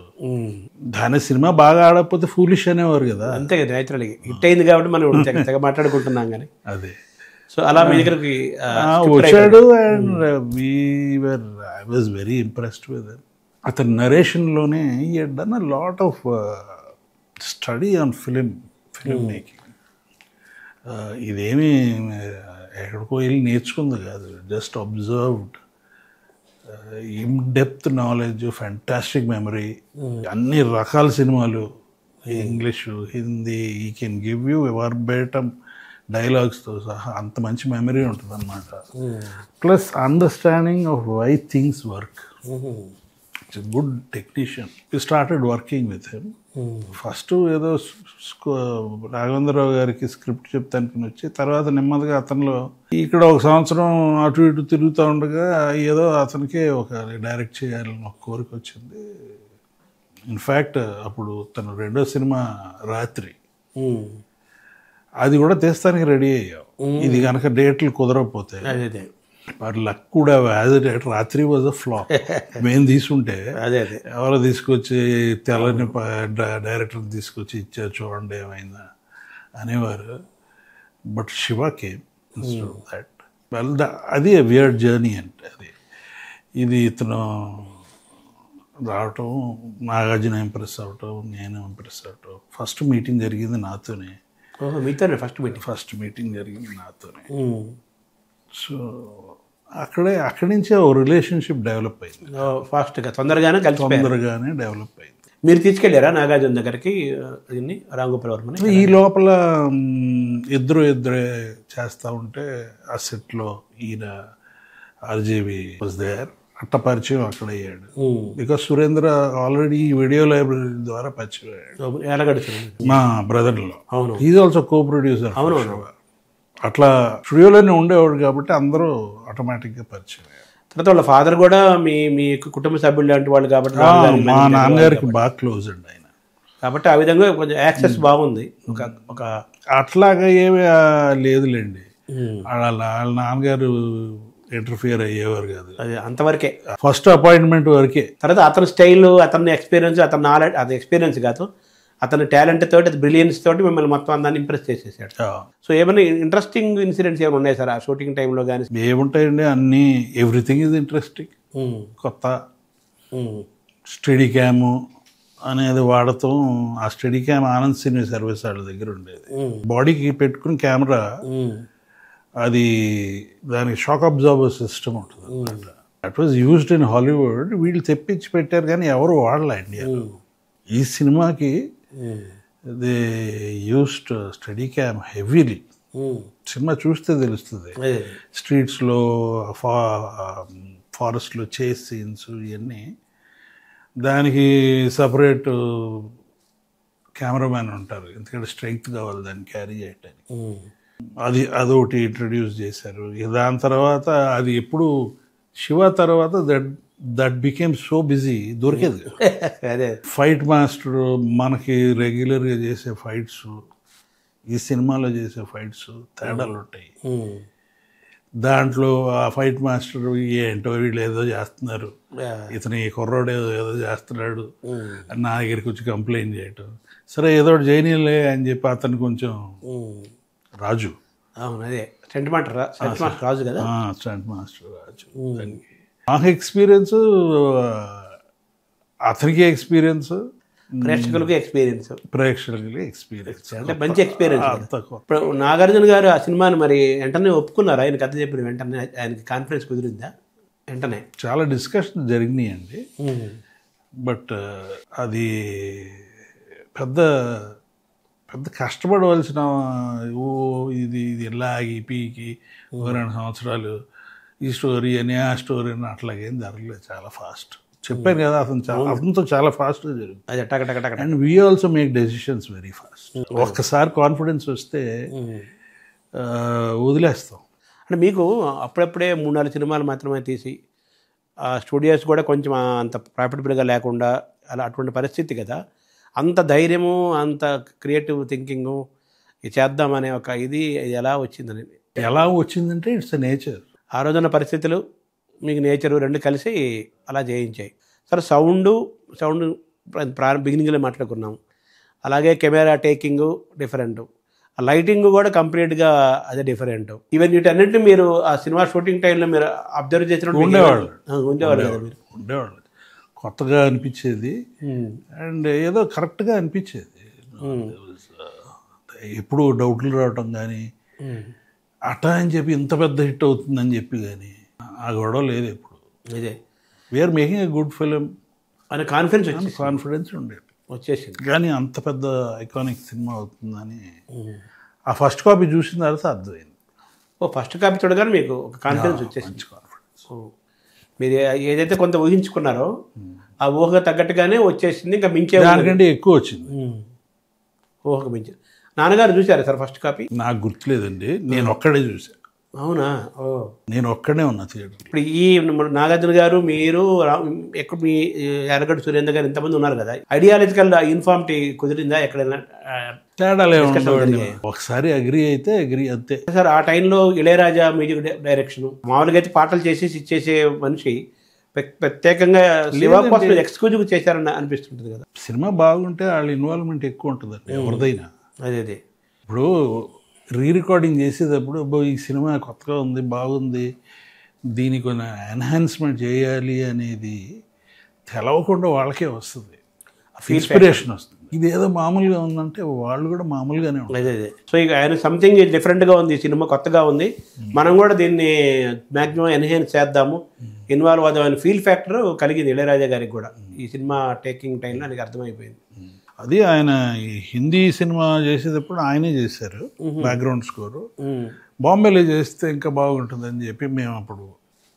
దాని సినిమా బాగా ఆడకపోతే ఫూలిష్ అనేవారు కదా. అంతే కదా, నేచురల్గా హిట్ అయింది కాబట్టి మనం తెగ మాట్లాడుకుంటున్నాం కానీ. అదే. సో అలా మీ దగ్గరికి వచ్చాడు and I was very impressed with అతని నరేషన్లోనే he had done a lot of study on film making. ఇదేమీ ఎక్కడికో వెళ్ళి నేర్చుకుంది కాదు, just observed. In depth knowledge, fantastic memory, అన్ని రకాల సినిమాలు, English, Hindi, he can give you verbatim డైలాగ్స్తో సహా అంత మంచి మెమరీ ఉంటుంది అన్నమాట. Plus understanding of why things work. It's a good technician. We started working with him. First ఏదో రాఘవేంద్రరావు గారికి స్క్రిప్ట్ చెప్తానికి వచ్చి, తర్వాత నెమ్మదిగా అతనిలో ఇక్కడ 1 సంవత్సరం అటు ఇటు తిరుగుతూ ఉండగా ఏదో అతనికే ఒక డైరెక్ట్ చేయాలని ఒక కోరిక వచ్చింది. ఇన్ఫ్యాక్ట్ అప్పుడు తను 2వ సినిమా రాత్రి, అది కూడా తీస్తానికి రెడీ అయ్యాం. ఇది కనుక డేట్లు కుదరకపోతే, మరి లక్ కూడా యాజ్ ఎ డైరెక్టర్ రాత్రి వాజ్ అ ఫ్లాప్. మేము తీసుకుంటే ఎవరో తీసుకొచ్చి తెల్లని డైరెక్టర్ని తీసుకొచ్చి ఇచ్చారు, చూడండి ఏమైందా అనేవారు. But Shiva came instead of that. Well, అది వియర్డ్ జర్నీ అంటే అది. ఇది ఇతను రావటం, నాగార్జున ఇంప్రెస్ అవ్వటం, నేను ఇంప్రెస్ అవ్వటం. ఫస్ట్ మీటింగ్ జరిగింది నాతోనే. ఫస్ట్ మీటింగ్ జరిగింది నాతోనే. సో అక్కడి నుంచే ఓ రిలేషన్షిప్ డెవలప్ అయింది. ఫాస్ట్గా తొందరగానే డెవలప్ అయింది. మీరు తీసుకెళ్ళారా నాగార్జున దగ్గరికి దీన్ని రాంగోపాల్ వర్మని? ఈ లోపల ఇద్దరే చేస్తూ ఉంటే ఆ సెట్లో ఈయన ఆర్జీవి వాజ్ దేర్. అట్ట పరిచయం అక్కడ అయ్యాడు. Because Surendra already video library ద్వారా పరిచయం అయ్యాడు మా బ్రదర్లో. Is also co producer. అట్లా స్టూడియోలోనే ఉండేవాడు కాబట్టి అందరూ ఆటోమేటిక్గా పరిచయం అయ్యారు. తర్వాత వాళ్ళ ఫాదర్ కూడా మీ కుటుంబ సభ్యులు లాంటి వాళ్ళు కాబట్టి, మా నాన్నగారికి బాగా క్లోజ్ అండి ఆయన. కాబట్టి ఆ విధంగా కొంచెం యాక్సెస్ బాగుంది. ఒక అట్లాగా ఏమి లేదులేండి. వాళ్ళ నాన్నగారు ఇంటర్ఫియర్ అయ్యేవారు కాదు. అది అంతవరకే, ఫస్ట్ అపాయింట్మెంట్ వరకే. తర్వాత అతని స్టైల్, అతని ఎక్స్పీరియన్స్, అతని నాలెడ్జ్, అది ఎక్స్పీరియన్స్ కాదు, అతని టాలెంట్ తోటి, అది బ్రిలియన్స్ తోటి మిమ్మల్ని మొత్తం అందరినీ ఇంప్రెస్ చేసేసాడు. సో ఏమైనా ఇంట్రెస్టింగ్ ఇన్సిడెంట్స్ ఏమైనా ఉన్నాయి సార్ ఆ షూటింగ్ టైంలో కానీ? ఏముంటాయండి, అన్నీ, ఎవ్రీథింగ్ ఈజ్ ఇంట్రెస్టింగ్. కొత్త స్టడీ క్యాము అనేది వాడతాం. ఆ స్టడీ క్యామ్ ఆనంద్ సినీ సర్వీస్ వాళ్ళ దగ్గర ఉండేది. బాడీకి పెట్టుకుని కెమెరా, అది దానికి షాక్ అబ్జార్బర్ సిస్టమ్ ఉంటుంది. That was used in Hollywood. వీళ్ళు తెప్పించి పెట్టారు కానీ ఎవరు వాడలే ఇండియాలో. ఈ సినిమాకి they used study cam heavily. Cinema చూస్తే తెలుస్తుంది. స్ట్రీట్స్లో ఫారెస్ట్లో చేస్ సీన్స్ ఇవన్నీ. దానికి సపరేట్ కెమెరామ్యాన్ ఉంటారు, ఎందుకంటే స్ట్రెంగ్త్ కావాలి దాన్ని క్యారీ చేయడానికి. అదొకటి ఇంట్రడ్యూస్ చేశారు. దాని తర్వాత అది ఎప్పుడు శివ తర్వాత దట్ బికేమ్ సో బిజీ, దొరికేది. అదే ఫైట్ మాస్టర్ మనకి రెగ్యులర్గా చేసే ఫైట్స్, ఈ సినిమాలో చేసే ఫైట్స్ తేడాలు ఉంటాయి. దాంట్లో ఆ ఫైట్ మాస్టర్ ఏంటో వీళ్ళు ఏదో చేస్తున్నారు, ఇతని కుర్రోడు ఏదో చేస్తున్నాడు అని నా దగ్గరికి వచ్చి కంప్లైంట్ చేయటం. సరే ఏదో ఒకటి చేయనీలే అని చెప్పి అతను కొంచెం రాజు, అవును అదే స్టంట్ మాస్టర్ రాజు కదా, స్టంట్ మాస్టర్ రాజు. దానికి నాకు ఎక్స్పీరియన్స్, అతనికి ఎక్స్పీరియన్స్, ప్రేక్షకులకి ఎక్స్పీరియన్స్ అంటే మంచి ఎక్స్పీరియన్స్. ఇప్పుడు నాగార్జున గారు ఆ సినిమాని మరి వెంటనే ఒప్పుకున్నారు, ఆయన కథ చెప్పిన వెంటనే ఆయనకి కాన్ఫిడెన్స్ కుదిరిందా? వెంటనే చాలా డిస్కషన్ జరిగినాయి అండి. బట్ అది పెద్ద పెద్ద కష్టపడవలసిన, ఇది ఇలా పీకి 2 సంవత్సరాలు ఈ స్టోరీ అని ఆ స్టోరీ అని అట్లాగేం జరగలేదు. చాలా ఫాస్ట్ చెప్పాను కదా, అతనితో చాలా ఫాస్ట్గా జరుగుతుంది. And we also make decisions very fast. ఒక్కసారి కాన్ఫిడెన్స్ వస్తే వదిలేస్తాం. అంటే మీకు అప్పుడప్పుడే 3-4 సినిమాలు మాత్రమే తీసి ఆ స్టూడియోస్ కూడా కొంచెం అంత ప్రాఫిటబుల్గా లేకుండా అలా అటువంటి పరిస్థితి కదా, అంత ధైర్యము అంత క్రియేటివ్ థింకింగు చేద్దామనే ఒక ఇది ఎలా వచ్చిందని? ఎలా వచ్చిందంటే ఇట్స్ ఎ నేచర్. ఆ రోజున్న పరిస్థితులు మీకు నేచరు రెండు కలిసి అలా చేయించాయి. సరే సౌండ్ బిగినింగ్లో మాట్లాడుకున్నాం, అలాగే కెమెరా టేకింగు డిఫరెంట్, లైటింగ్ కూడా కంప్లీట్గా అదే డిఫరెంట్. ఈవెన్ వీటన్నింటినీ మీరు ఆ సినిమా షూటింగ్ టైంలో మీరు అబ్జర్వ్ చేసినప్పుడు ఉండేవాళ్ళు కదా మీరు? ఉండేవాళ్ళు. కొత్తగా అనిపించేది అండ్ ఏదో కరెక్ట్గా అనిపించేది. ఎప్పుడు డౌట్లు రావటం కానీ అట్టా అని చెప్పి ఇంత పెద్ద హిట్ అవుతుందని చెప్పి కానీ ఆ గొడవ లేదు ఎప్పుడు. ఇదే we are making a good film అనే కాన్ఫిడెన్స్ ఉండేది వచ్చేసింది. కానీ అంత పెద్ద ఐకానిక్ సినిమా అవుతుందని ఆ ఫస్ట్ కాపీ చూసిన తర్వాత అర్థమైంది. ఫస్ట్ కాపీ చూడగానే మీకు ఒక కాన్ఫిడెన్స్ వచ్చేసింది. మీరు ఏదైతే కొంత ఊహించుకున్నారో ఆ ఊహకు తగ్గట్టుగానే వచ్చేసింది, ఇంకా మించే దానికంటే ఎక్కువ వచ్చింది. ఊహకు మించి. నాన్నగారు చూసారా సార్ ఫస్ట్ కాపీ? నాకు గుర్తులేదండి, నేను ఒక్కడే చూసాను. అవునా? నేను ఒక్కడే ఉన్నా థియేటర్. ఇప్పుడు ఈ నాగార్జున గారు, మీరు ఎక్కడ మీ ఎర్రగడ్డ సురేంద్ర గారు ఇంతమంది ఉన్నారు కదా, ఐడియాలజికల్ యూనిఫార్మిటీ కుదిరిందా? ఎక్కడైనా తేడాలే ఉండవు. ఒకసారి అగ్రి అయితే అగ్రి అంతే సార్. ఆ టైంలో ఇళయరాజా మ్యూజిక్ డైరెక్షన్ మామూలుగా అయితే పాటలు చేసేసి ఇచ్చేసే మనిషి ప్రత్యేకంగా శివ కోసం ఎక్స్క్లూజివ్ చేశారని అనిపిస్తుంటుంది కదా. సినిమా బాగుంటే వాళ్ళ ఇన్వాల్వ్మెంట్ ఎక్కువ ఉంటుందండి ఎవరిదైనా. అదే ఇప్పుడు రికార్డింగ్ చేసేటప్పుడు ఈ సినిమా కొత్తగా ఉంది, బాగుంది, దీనికి కొన్ని ఎన్హాన్స్మెంట్ చేయాలి అనేది తెలవకుండా వాళ్ళకే వస్తుంది, ఇన్స్పిరేషన్ వస్తుంది. ఇది ఏదో మామూలుగా ఉందంటే వాళ్ళు కూడా మామూలుగానే ఉంటుంది. అదే సో ఇక ఆయన సంథింగ్ డిఫరెంట్గా ఉంది, సినిమా కొత్తగా ఉంది, మనం కూడా దీన్ని మ్యాక్సిమం ఎన్హాన్స్ చేద్దాము, ఇన్వాల్వ్ అవుదామని ఫీల్ ఫ్యాక్టర్ కలిగింది ఇళయరాజా గారికి కూడా ఈ సినిమా టేకింగ్ టైంలో. నాకు అర్థమైపోయింది. అది ఆయన హిందీ సినిమా చేసేటప్పుడు ఆయనే చేశారు బ్యాక్గ్రౌండ్ స్కోరు. బాంబేలో చేస్తే ఇంకా బాగుంటుందని చెప్పి మేము అప్పుడు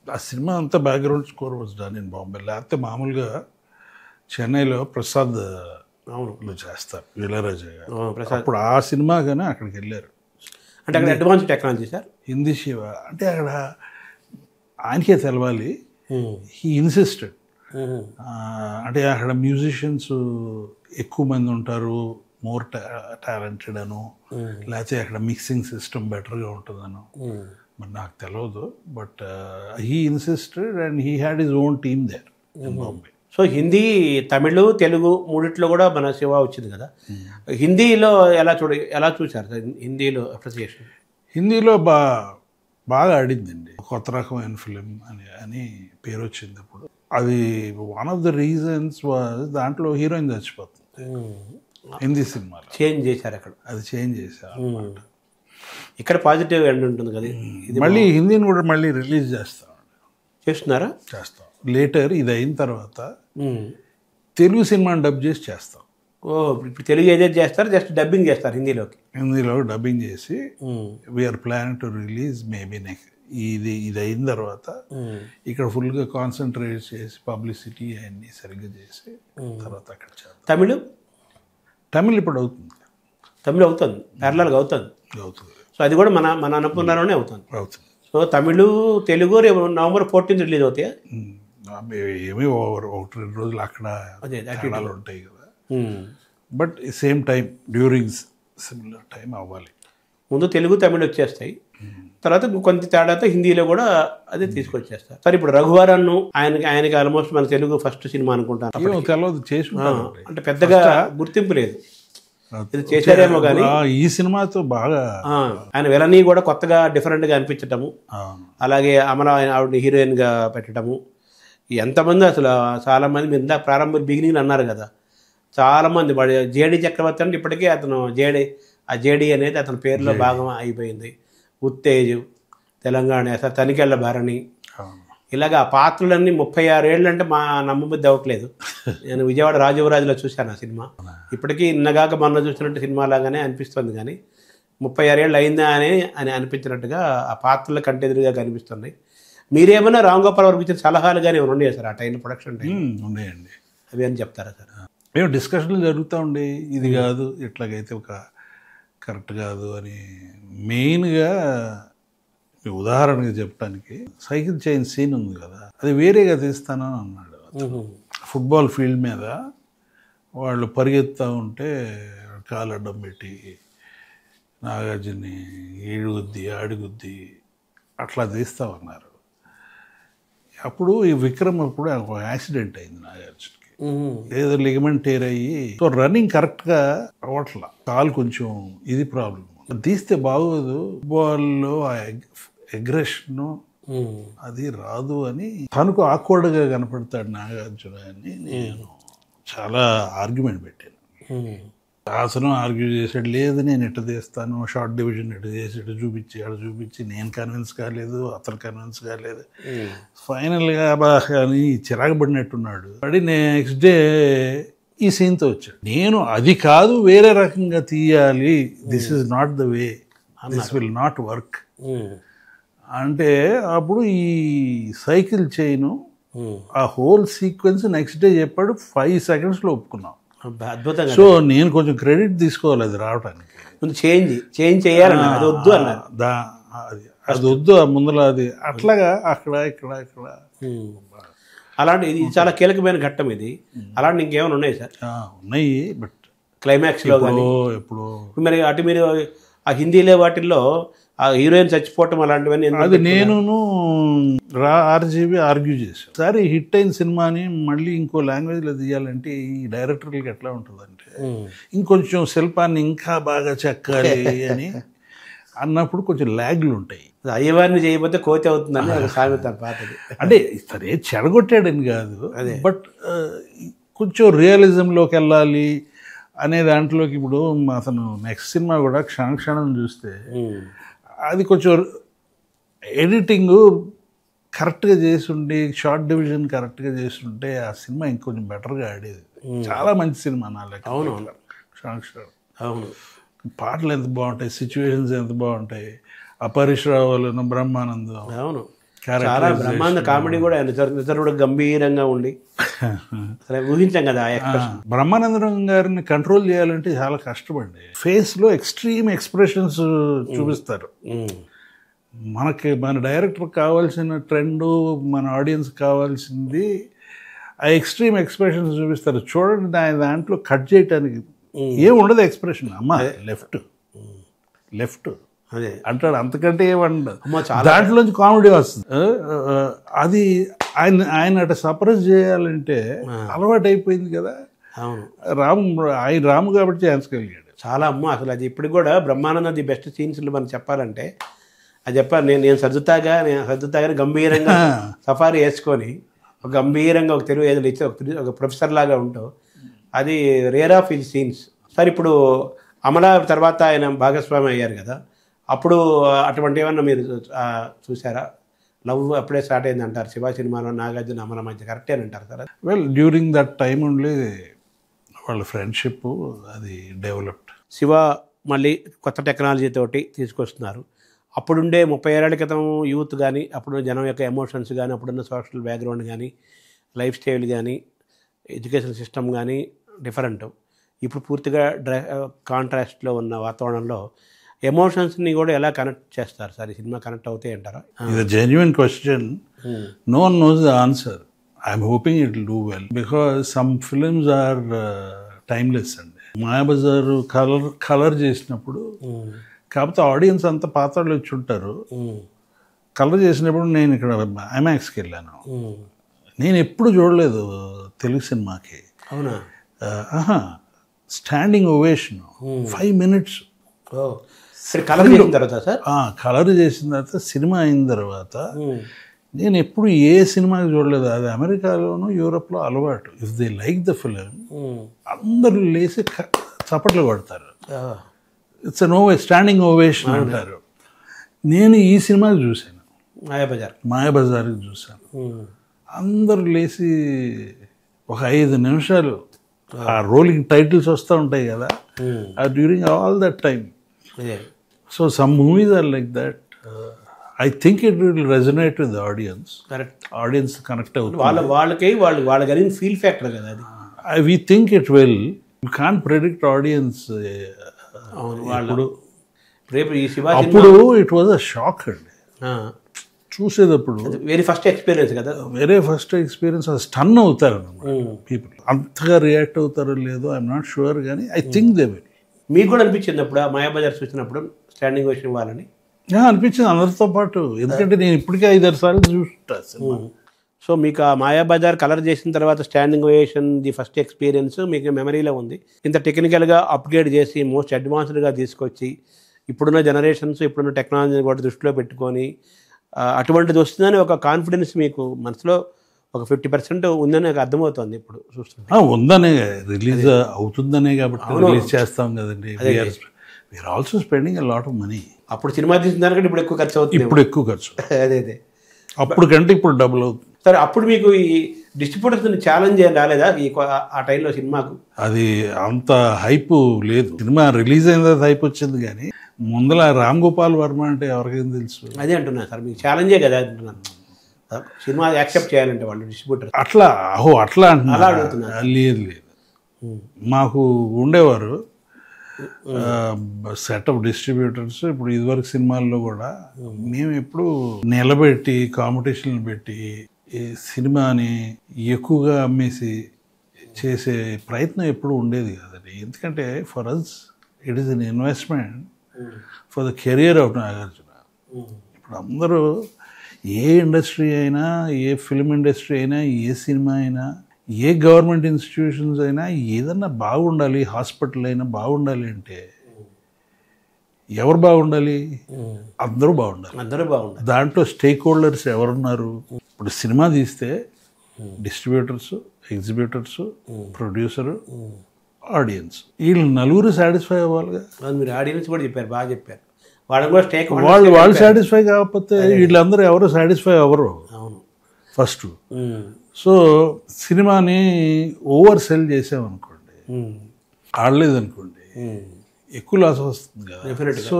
ఆ సినిమా అంతా background score was done in Bombay. లేకపోతే మామూలుగా చెన్నైలో ప్రసాద్ చేస్తారు ఇళయరాజా గారు. అప్పుడు ఆ సినిమా కానీ అక్కడికి వెళ్ళారు. అంటే అక్కడ advance technology sir, Hindi Shiva అంటే అక్కడ ఆయనకే తెలవాలి. He insisted. అంటే అక్కడ మ్యూజిషియన్స్ ఎక్కువ మంది ఉంటారు, మోర్ టాలెంటెడ్ అను, లేకపోతే అక్కడ మిక్సింగ్ సిస్టమ్ బెటర్గా ఉంటుందను మరి నాకు తెలియదు. But he insisted and he had his own team there in Bombay. So Hindi, Tamil, Telugu మూడిట్లో కూడా మన శివ వచ్చింది కదా. హిందీలో ఎలా చూసారు సార్? హిందీలో అప్రిసియేషన్ హిందీలో బాగా ఆడిందండి. కొత్త రకమైన ఫిలిం అని పేరు వచ్చింది. అప్పుడు అది one of the reasons was దాంట్లో హీరోయిన్ చచ్చిపోతుంది హిందీ సినిమాలో. చేంజ్ చేశారు అక్కడ, అది చేంజ్ చేశారు. ఇక్కడ పాజిటివ్ ఎండ్ ఉంటుంది కదా. మళ్ళీ హిందీని కూడా మళ్ళీ రిలీజ్ చేస్తున్నారా? చేస్తాం. లేటర్ ఇది అయిన తర్వాత తెలుగు సినిమాని డబ్ చేసి చేస్తాం. ఓ, ఇప్పుడు తెలుగు ఏదైతే చేస్తారో జస్ట్ డబ్బింగ్ చేస్తారు హిందీలోకి. హిందీలో డబ్బింగ్ చేసి we are planning to release maybe next ఇది అయిన తర్వాత ఇక్కడ ఫుల్గా కాన్సన్ట్రేట్ చేసి పబ్లిసిటీ అన్నీ సరిగ్గా చేసి తర్వాత అక్కడ చేద్దాం. తమిళ్ ఇప్పుడు అవుతుంది. తమిళ్ అవుతుంది, ప్యారలల్గా అవుతుంది. సో అది కూడా మన అన్నపూర్ణలోనే అవుతుంది. సో తమిళ్ తెలుగు రేపు November 14th రిలీజ్ అవుతాయి. ఏమీ 1-2 రోజులు అక్కడ తేడాలు ఉంటాయి కదా. But same time during similar time అవ్వాలి. ముందు తెలుగు తమిళ్ వచ్చేస్తాయి, తర్వాత కొంత తేడాతో హిందీలో కూడా అదే తీసుకొచ్చేస్తారు. సరే, ఇప్పుడు రఘువరన్ను ఆయనకి ఆల్మోస్ట్ మన తెలుగు ఫస్ట్ సినిమా అనుకుంటాను. తెలియదు చేసి అంటే పెద్దగా గుర్తింపు లేదు, ఇది చేశారేమో కానీ ఈ సినిమాతో బాగా ఆయన విలని కూడా కొత్తగా డిఫరెంట్గా అనిపించటము, అలాగే ఆవిడ హీరోయిన్గా పెట్టడము. ఎంతమంది అసలు చాలామంది మీరు ఇందాక ప్రారంభ బిగినింగ్ అన్నారు కదా, చాలామంది జేడి చక్రవర్తి అంటే ఇప్పటికీ అతను జేడి అనేది అతని పేరులో భాగం అయిపోయింది. ఉత్తేజు, తెలంగాణ, తనికెళ్ళ భరణి, ఇలాగ ఆ పాత్రలన్నీ 36 ఏళ్ళు అంటే మా నమ్మబుద్ధి అవ్వట్లేదు. నేను విజయవాడ రాజీవరాజులో చూశాను ఆ సినిమా. ఇప్పటికీ నిన్నగాక మొన్న చూసినట్టు సినిమా లాగానే అనిపిస్తుంది, కానీ 36 ఏళ్ళు అయిందా అని అనిపించినట్టుగా ఆ పాత్రల కంటెదురుగా కనిపిస్తున్నాయి. మీరేమైనా రామ్ గోపాల్ వర్మ ఇచ్చిన సలహాలు కానీ ఏమైనా ఉండేవి సార్ ఆ టైం ప్రొడక్షన్ టైం? ఉండేయండి. అవి అని చెప్తారా సార్? మేము డిస్కషన్లు జరుగుతూ ఉండే, ఇది కాదు ఇట్లాగైతే ఒక కరెక్ట్ కాదు అని. మెయిన్గా ఉదాహరణగా చెప్పడానికి సైకిల్ చైన్ సీన్ ఉంది కదా, అది వేరేగా తీస్తానని అన్నాడు. ఫుట్బాల్ ఫీల్డ్ మీద వాళ్ళు పరిగెత్తా ఉంటే కాలు అడ్డం పెట్టి నాగార్జుని ఈడుగుద్ది ఆడిగుద్ది అట్లా తీస్తామన్నారు. అప్పుడు ఈ విక్రమ్ అప్పుడు ఒక యాక్సిడెంట్ అయింది నాగార్జునకి, ఏదో లిగమెంట్ టేర్ అయ్యి. సో రన్నింగ్ కరెక్ట్గా అవ్వట్లా, కాలు కొంచెం ఇది ప్రాబ్లం. తీస్తే బాగోదు, ఫుట్బాల్లో ఆ అగ్రెషన్ అది రాదు అని తనకు ఆక్వర్డ్గా కనపడతాడు నాగార్జున అని నేను చాలా ఆర్గ్యుమెంట్ పెట్టాను. అతను ఆర్గ్యూ చేసాడు, లేదు నేను ఎట్ట తీస్తాను, షార్ట్ డివిజన్ ఎట్ట చేసి ఇటు చూపించి అటు చూపించి నేను కన్విన్స్ కాలేదు, అతను కన్విన్స్ కాలేదు. ఫైనల్గా అని చిరాకు పడినట్టున్నాడు. పడి నెక్స్ట్ డే ఈ సీన్తో వచ్చాడు. నేను అది కాదు వేరే రకంగా తీయాలి, this is not the way, this will not work అంటే అప్పుడు ఈ సైకిల్ చైను ఆ హోల్ సీక్వెన్స్ నెక్స్ట్ డే చెప్పాడు. 5 seconds ఒప్పుకున్నాం. అద్భుతంగా. సో నేను కొంచెం క్రెడిట్ తీసుకోవాలి అది రావడానికి. చేంజ్ చేయాలన్నా అది వద్దు అన్నారు, అది వద్దు ముందులో అది అట్లాగా అక్కడ ఇక్కడ ఇక్కడ అలాంటి ఇది చాలా కీలకమైన ఘట్టం ఇది. అలాంటి ఇంకేమైనా ఉన్నాయి సార్? ఉన్నాయి, బట్ క్లైమాక్స్లో ఎప్పుడు మరి అటు మీరు ఆ హిందీలో వాటిల్లో ఆ హీరోయిన్ చచ్చిపోవటం అలాంటివన్నీ అది నేను RGB ఆర్గ్యూ చేశాను. సరే హిట్ అయిన సినిమాని మళ్ళీ ఇంకో లాంగ్వేజ్లో తీయాలంటే ఈ డైరెక్టర్లకి ఎట్లా ఉంటుందంటే ఇంకొంచెం శిల్పాన్ని ఇంకా బాగా చెక్కాలి అని అన్నప్పుడు కొంచెం ల్యాగ్లు ఉంటాయి. అయ్యవారిని చేయకపోతే కోతి అవుతుందని ఒక సామెత పాతది. అంటే సరే చెడగొట్టాడని కాదు, బట్ కొంచెం రియలిజంలోకి వెళ్ళాలి అనే దాంట్లోకి. ఇప్పుడు అతను నెక్స్ట్ సినిమా కూడా క్షణం చూస్తే అది కొంచెం ఎడిటింగ్ కరెక్ట్గా చేస్తుంటే, షార్ట్ డివిజన్ కరెక్ట్గా చేస్తుంటే ఆ సినిమా ఇంకొంచెం బెటర్గా ఆడేది. చాలా మంచి సినిమా నా లెక్క. అవును అవును, పాటలు ఎంత బాగుంటాయి, సిచ్యువేషన్స్ ఎంత బాగుంటాయి, అపరిశ్రావులను బ్రహ్మానందం. అవును, చాలా బ్రహ్మానంద కామెడీ కూడా నిజరుడు గంభీరంగా ఉండి అసలు ఊహించాం కదా. బ్రహ్మానందం గారిని కంట్రోల్ చేయాలంటే చాలా కష్టపడి ఫేస్లో ఎక్స్ట్రీమ్ ఎక్స్ప్రెషన్స్ చూపిస్తారు. మన డైరెక్టర్ కావాల్సిన ట్రెండ్, మన ఆడియన్స్ కావాల్సింది ఆ ఎక్స్ట్రీమ్ ఎక్స్ప్రెషన్స్ చూపిస్తారు. చూడండి, దాంట్లో కట్ చేయటానికి ఏం ఉండదు ఎక్స్ప్రెషన్. అమ్మ లెఫ్ట్ అదే అంటాడు, అంతకంటే ఏమండదు. దాంట్లోంచి కామెడీ వస్తుంది. అది ఆయన అటు సప్రెస్ చేయాలంటే అలవాటు అయిపోయింది కదా. అవును, రాము కాబట్టి ఛాన్స్ కలిగాడు. చాలా అసలు అది ఇప్పటికి కూడా బ్రహ్మానంద ది బెస్ట్ సీన్స్లో మనం చెప్పాలంటే అది చెప్పారు. నేను సర్దుతాగానే గంభీరంగా సఫారీ వేసుకొని ఒక గంభీరంగా ఒక తెలుగు ఏదో ఇచ్చి ఒక ప్రొఫెసర్ లాగా ఉంటావు. అది rare of his scenes. Sir, ఇప్పుడు అమలా తర్వాత ఆయన భాగస్వామి అయ్యారు కదా, అప్పుడు అటువంటి ఏమన్నా మీరు చూసారా? లవ్ అప్పుడే స్టార్ట్ అయింది అంటారు శివ సినిమాలో నాగార్జున అమల మధ్య కరెక్టే అని అంటారు sir? Well during that time only వాళ్ళ ఫ్రెండ్షిప్ అది డెవలప్డ్. శివ మళ్ళీ కొత్త టెక్నాలజీ తోటి తీసుకొస్తున్నారు. అప్పుడుండే 30 ఏళ్ల క్రితం యూత్ కానీ, అప్పుడున్న జనం యొక్క ఎమోషన్స్ కానీ, అప్పుడున్న సోషల్ బ్యాక్గ్రౌండ్ కానీ, లైఫ్ స్టైల్ కానీ, ఎడ్యుకేషన్ సిస్టమ్ కానీ డిఫరెంట్. ఇప్పుడు పూర్తిగా కాంట్రాస్ట్లో ఉన్న వాతావరణంలో ఎమోషన్స్ని కూడా ఎలా కనెక్ట్ చేస్తారు సార్? ఈ సినిమా కనెక్ట్ అవుతాయి అంటారా? ఇది genuine question. No one knows the answer. I'm hoping it will do well because some films are timeless అండి. మాయాబజార్ కలర్ చేసినప్పుడు, కాకపోతే ఆడియన్స్ అంతా పాత్రలు వచ్చి ఉంటారు. కలర్ చేసినప్పుడు నేను ఇక్కడ ఐమాక్స్కి వెళ్ళాను. నేను ఎప్పుడు చూడలేదు తెలుగు సినిమాకి. అవునా? Standing ovation 5 minutes. కలర్ చేసిన తర్వాత సార్? కలర్ చేసిన తర్వాత సినిమా అయిన తర్వాత నేను ఎప్పుడు ఏ సినిమాకి చూడలేదు. అది అమెరికాలోను యూరోప్లో అలవాటు. If they like the film అందరూ లేచి చప్పట్లు కొడతారు. ఇట్స్ నో స్టాండింగ్ ఓవేషన్ అంటారు. నేను ఈ సినిమాకి చూశాను, మాయాబజార్కి చూశాను. అందరూ లేచి ఒక 5 నిమిషాలు ఆ రోలింగ్ టైటిల్స్ వస్తూ ఉంటాయి కదా, during all that time. So some movies are like that. I think it will resonate with the audience. Correct. Audience connect అవుతుంది. వాళ్ళ కలిగిన ఫీల్ ఫ్యాక్టర్ కదా అది. We think it will. You can't predict audience. రేపు ఈ శివ అప్పుడు it was a shock అండి చూసేటప్పుడు. వెరీ ఫస్ట్ ఎక్స్పీరియన్స్ కదా. First experience. అది స్టన్ అవుతారు పీపుల్. అంతగా రియాక్ట్ అవుతారో లేదో ఐఎమ్ నాట్ షూర్, కానీ ఐ థింక్ దే విల్. మీకు కూడా అనిపించింది అప్పుడు ఆ మాయాబజార్ చూసినప్పుడు స్టాండింగ్ ఓవేషన్ ఇవ్వాలని? అనిపించింది అందరితో పాటు. ఎందుకంటే నేను ఇప్పటికే 5-6 సార్లు చూసుకుంటా. సో మీకు ఆ మాయాబజార్ కలర్ చేసిన తర్వాత standing ovation the first experience మీకు మెమరీలో ఉంది. ఇంత టెక్నికల్గా అప్గ్రేడ్ చేసి మోస్ట్ అడ్వాన్స్డ్గా తీసుకొచ్చి ఇప్పుడున్న జనరేషన్స్, ఇప్పుడున్న టెక్నాలజీని కూడా దృష్టిలో పెట్టుకొని అటువంటిది వస్తుందని ఒక కాన్ఫిడెన్స్ మీకు మనసులో ఒక 50% ఉందని నాకు అర్థమవుతుంది ఇప్పుడు చూస్తుంటే. ఉందనే రిలీజ్ అవుతుందనే కాబట్టి రిలీజ్ చేస్తాం కదండి. We are also spending a lot of money. అప్పుడు సినిమా తీసిన దానికంటే ఇప్పుడు ఎక్కువ ఖర్చు అవుతుంది. ఇప్పుడు ఎక్కువ ఖర్చు. అదే అప్పుడు కంటే ఇప్పుడు డబుల్ అవుతుంది. సరే, అప్పుడు మీకు ఈ డిస్ట్రిబ్యూటర్స్ని ఛాలెంజ్ చేయాలి రాలేదా ఆ టైంలో సినిమాకు? అది అంత హైప్ లేదు. సినిమా రిలీజ్ అయిన తర్వాత హైప్ వచ్చింది, కానీ ముందల రామ్ గోపాల్ వర్మ అంటే ఎవరికేం తెలుసు? అదే అంటున్నాను సార్, మీకు ఛాలెంజే కదా అంటున్నాను. సినిమా యాక్సెప్ట్ చేయాలంటే వాళ్ళు డిస్ట్రిబ్యూటర్ అట్లా అంటున్నారు. లేదు, మాకు ఉండేవారు సెట్ ఆఫ్ డిస్ట్రిబ్యూటర్స్. ఇప్పుడు ఇదివరకు సినిమాల్లో కూడా మేము ఎప్పుడు నిలబెట్టి కాంపిటీషన్లు పెట్టి ఈ సినిమాని ఎక్కువగా అమ్మేసి చేసే ప్రయత్నం ఎప్పుడు ఉండేది కదండి. ఎందుకంటే for us it is an investment for the career of Nagarjuna. ఇప్పుడు అందరూ ఏ ఇండస్ట్రీ అయినా, ఏ ఫిల్మ్ ఇండస్ట్రీ అయినా, ఏ సినిమా అయినా, ఏ గవర్నమెంట్ ఇన్స్టిట్యూషన్స్ అయినా ఏదన్నా బాగుండాలి, హాస్పిటల్ అయినా బాగుండాలి అంటే ఎవరు బాగుండాలి? అందరూ బాగుండాలి. దాంట్లో స్టేక్ హోల్డర్స్ ఎవరున్నారు? ఇప్పుడు సినిమా తీస్తే డిస్ట్రిబ్యూటర్స్, ఎగ్జిబ్యూటర్స్, ప్రొడ్యూసరు, ఆడియన్స్, వీళ్ళు నలుగురు సాటిస్ఫై అవ్వాలిగా. మీరు ఆడియన్స్ కూడా చెప్పారు, బాగా చెప్పారు. వాళ్ళు సాటిస్ఫై కాకపోతే వీళ్ళందరూ ఎవరు సాటిస్ఫై అవ్వరు. ఫస్ట్ సో సినిమాని ఓవర్ సెల్ చేసామనుకోండి, ఆడలేదనుకోండి, ఎక్కువ లాస్ వస్తుంది కదా. సో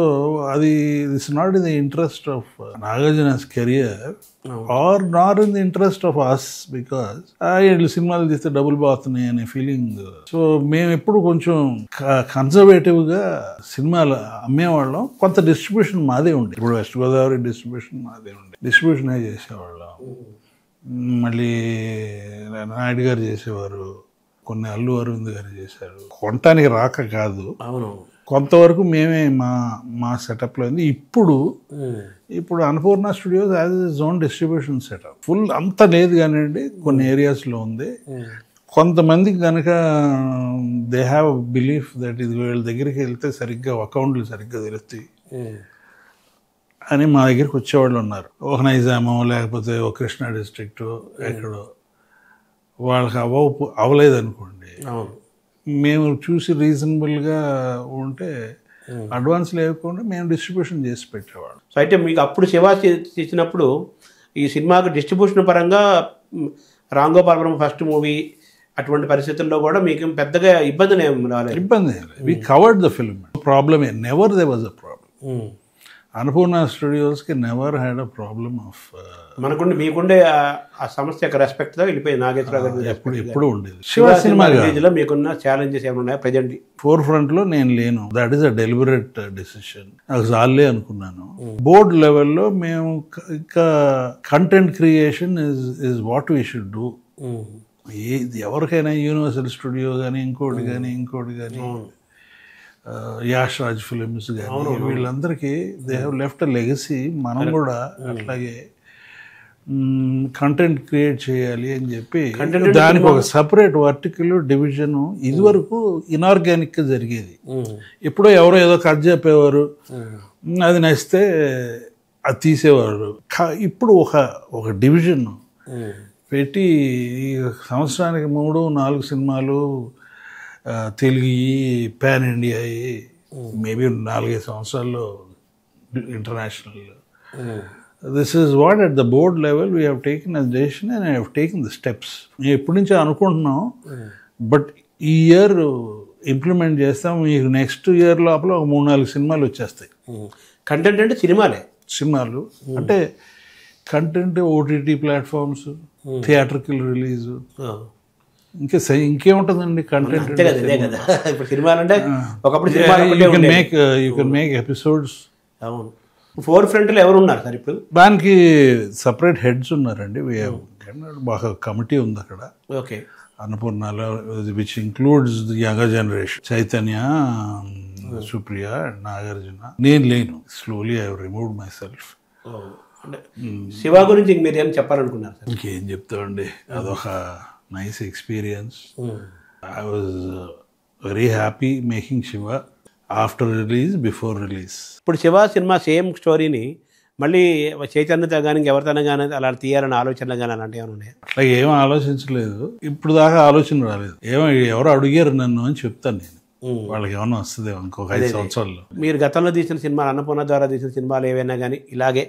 అది it's not in the interest of Nagarjuna's career or not in the interest of us, because వీళ్ళు సినిమాలు తీస్తే డబ్బులు బాగుతున్నాయి అనే ఫీలింగ్. సో మేము ఎప్పుడు కొంచెం కన్జర్వేటివ్గా సినిమాలు అమ్మేవాళ్ళం. కొంత డిస్ట్రిబ్యూషన్ మాదే ఉండే. ఇప్పుడు వెస్ట్ గోదావరి డిస్ట్రిబ్యూషన్ మాదే ఉండే, డిస్ట్రిబ్యూషనే చేసేవాళ్ళం. మళ్ళీ నాయుడు గారు చేసేవారు, కొన్ని అల్లు అరవింద్ గారు చేశారు. కొనటానికి రాక కాదు, కొంతవరకు మేమే మా సెటప్లో ఉంది. ఇప్పుడు Annapurna studios as its own distribution setup. Full అంత లేదు కానివ్వండి, కొన్ని ఏరియాస్లో ఉంది. కొంతమందికి కనుక దే హ్యావ్ బిలీఫ్ దట్ ఇది వీళ్ళ దగ్గరికి వెళ్తే సరిగ్గా అకౌంట్లు సరిగ్గా తెలుస్తాయి అని మా దగ్గరికి వచ్చేవాళ్ళు ఉన్నారు. ఒక నైజామో లేకపోతే ఒక కృష్ణా డిస్ట్రిక్ట్ ఎక్కడో వాళ్ళకి అవ్వలేదనుకోండి, మేము చూసి రీజనబుల్గా ఉంటే అడ్వాన్స్ లేకుండా మేము డిస్ట్రిబ్యూషన్ చేసి పెట్టేవాళ్ళం. సో అయితే మీకు అప్పుడు శివ చేసినప్పుడు ఈ సినిమాకు డిస్ట్రిబ్యూషన్ పరంగా రామ్ గోపాల్ వర్మ ఫస్ట్ మూవీ అటువంటి పరిస్థితుల్లో కూడా మీకు పెద్దగా ఇబ్బంది రాలేదు. ఇబ్బంది we covered the film. Problem never they was a problem. Annapurna స్టూడియోస్కి never had a problem of మనకుండే మీకుండే ఆ సంస్థ యొక్క రెస్పెక్ట్తో వెళ్ళిపోయింది నాగేశ్వరరావు గారు. ఎప్పుడు ఉండేది. శివ సినిమా మీకున్న ఛాలెంజెస్ ఏమైనా ఉన్నాయా ప్రజెంట్? ఫోర్ ఫ్రంట్లో నేను లేను. That is a deliberate decision. నాకు చాలే అనుకున్నాను. బోర్డ్ లెవెల్లో మేము ఇంకా content creation is what we should do. ఎవరికైనా యూనివర్సల్ స్టూడియో కానీ ఇంకోటి కానీ యాష్ రాజ్ ఫిలిమ్స్ కానీ వీళ్ళందరికీ they have left a legacy. మనం కూడా అట్లాగే కంటెంట్ క్రియేట్ చేయాలి అని చెప్పి దానికి ఒక సపరేట్ వర్టికల్ డివిజన్ ఇదివరకు ఇనార్గానిక్గా జరిగేది. ఎప్పుడో ఎవరో ఏదో కట్ చెప్పేవారు, అది నచ్చితే అది తీసేవారు. ఇప్పుడు ఒక డివిజన్ పెట్టి సంవత్సరానికి 3-4 సినిమాలు తెలుగు పాన్ ఇండియా మేబీ 4-5 సంవత్సరాల్లో international. This is what at the board level we have taken a decision and I have taken the steps. మేము ఎప్పటి నుంచో అనుకుంటున్నాం, బట్ ఈ ఇయర్ ఇంప్లిమెంట్ చేస్తాం. మీకు నెక్స్ట్ ఇయర్ లోపల ఒక 3-4 సినిమాలు వచ్చేస్తాయి. కంటెంట్ అంటే సినిమాలు అంటే content OTT platforms, theatrical release, ఇంకేముంటుందండి content. You can make episodes. అవును. ఫోర్ ఫ్రంట్లో ఎవరు ఉన్నారు సార్ ఇప్పుడు? దానికి సపరేట్ హెడ్స్ ఉన్నారండి. బాగా కమిటీ ఉంది అక్కడ. ఓకే. అన్నపూర్ణలో which includes the younger generation, Chaitanya, Supriya, Nagarjuna. నేను లేను. Slowly I removed my self. Siva గురించి మీరు ఏం చెప్పాలనుకున్నారు సార్? ఇంకేం చెప్తామండి, అదొక nice experience. I was very happy making Siva after release, before release. ఇప్పుడు శివ సినిమా సేమ్ స్టోరీని మళ్ళీ చైతన్యత కానీ ఎవరితోనే కానీ అలా తీయాలని ఆలోచనలు కానీ అలాంటివి ఏమైనా ఉన్నాయి? అట్లా ఏమీ ఆలోచించలేదు. ఇప్పుడు దాకా ఆలోచన రాలేదు. ఎవరు అడిగారు నన్ను అని చెప్తాను నేను. వాళ్ళకి ఏమైనా వస్తుంది ఇంకొక 5 సంవత్సరాల్లో. మీరు గతంలో తీసిన సినిమాలు, అన్నపూర్ణ ద్వారా తీసిన సినిమాలు ఏవైనా కానీ ఇలాగే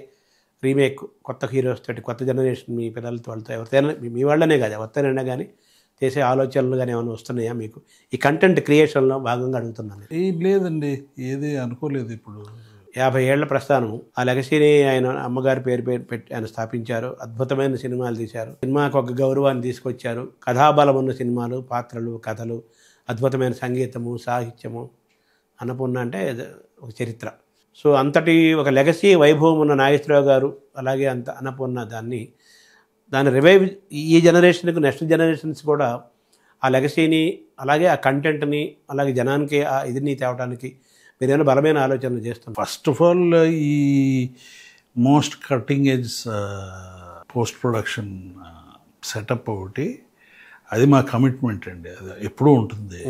రీమేక్ కొత్త హీరోస్ తోటి, కొత్త జనరేషన్ మీ పిల్లలతో వాళ్ళతో ఎవరితోనైనా, మీ వాళ్ళనే కాదు ఎవరితోనైనా కానీ చేసే ఆలోచనలు కానీ ఏమైనా వస్తున్నాయా మీకు? ఈ కంటెంట్ క్రియేషన్లో భాగంగా అడుగుతున్నాను. ఏం లేదండి, ఏది అనుకోలేదు. ఇప్పుడు 50 ఏళ్ల ప్రస్థానం. ఆ లెగసీని ఆయన అమ్మగారి పేరు పెట్టి ఆయన స్థాపించారు. అద్భుతమైన సినిమాలు తీశారు. సినిమాకు ఒక గౌరవాన్ని తీసుకొచ్చారు. కథాబలం ఉన్న సినిమాలు, పాత్రలు, కథలు, అద్భుతమైన సంగీతము, సాహిత్యము. అన్నపూర్ణ అంటే ఒక చరిత్ర. సో అంతటి ఒక లెగసీ వైభవం ఉన్న నాగేశ్వరరావు గారు, అలాగే అంత అన్నపూర్ణ దాన్ని రివైవ్ ఈ జనరేషన్కి, నెక్స్ట్ జనరేషన్స్ కూడా ఆ లెగసీని, అలాగే ఆ కంటెంట్ని, అలాగే జనానికి ఆ ఇదిని తేవడానికి మీరేమైనా బలమైన ఆలోచనలు చేస్తున్నారు? ఫస్ట్ ఆఫ్ ఆల్ ఈ most cutting edge post production setup ఒకటి, అది మా కమిట్మెంట్ అండి. అది ఎప్పుడూ ఉంటుంది.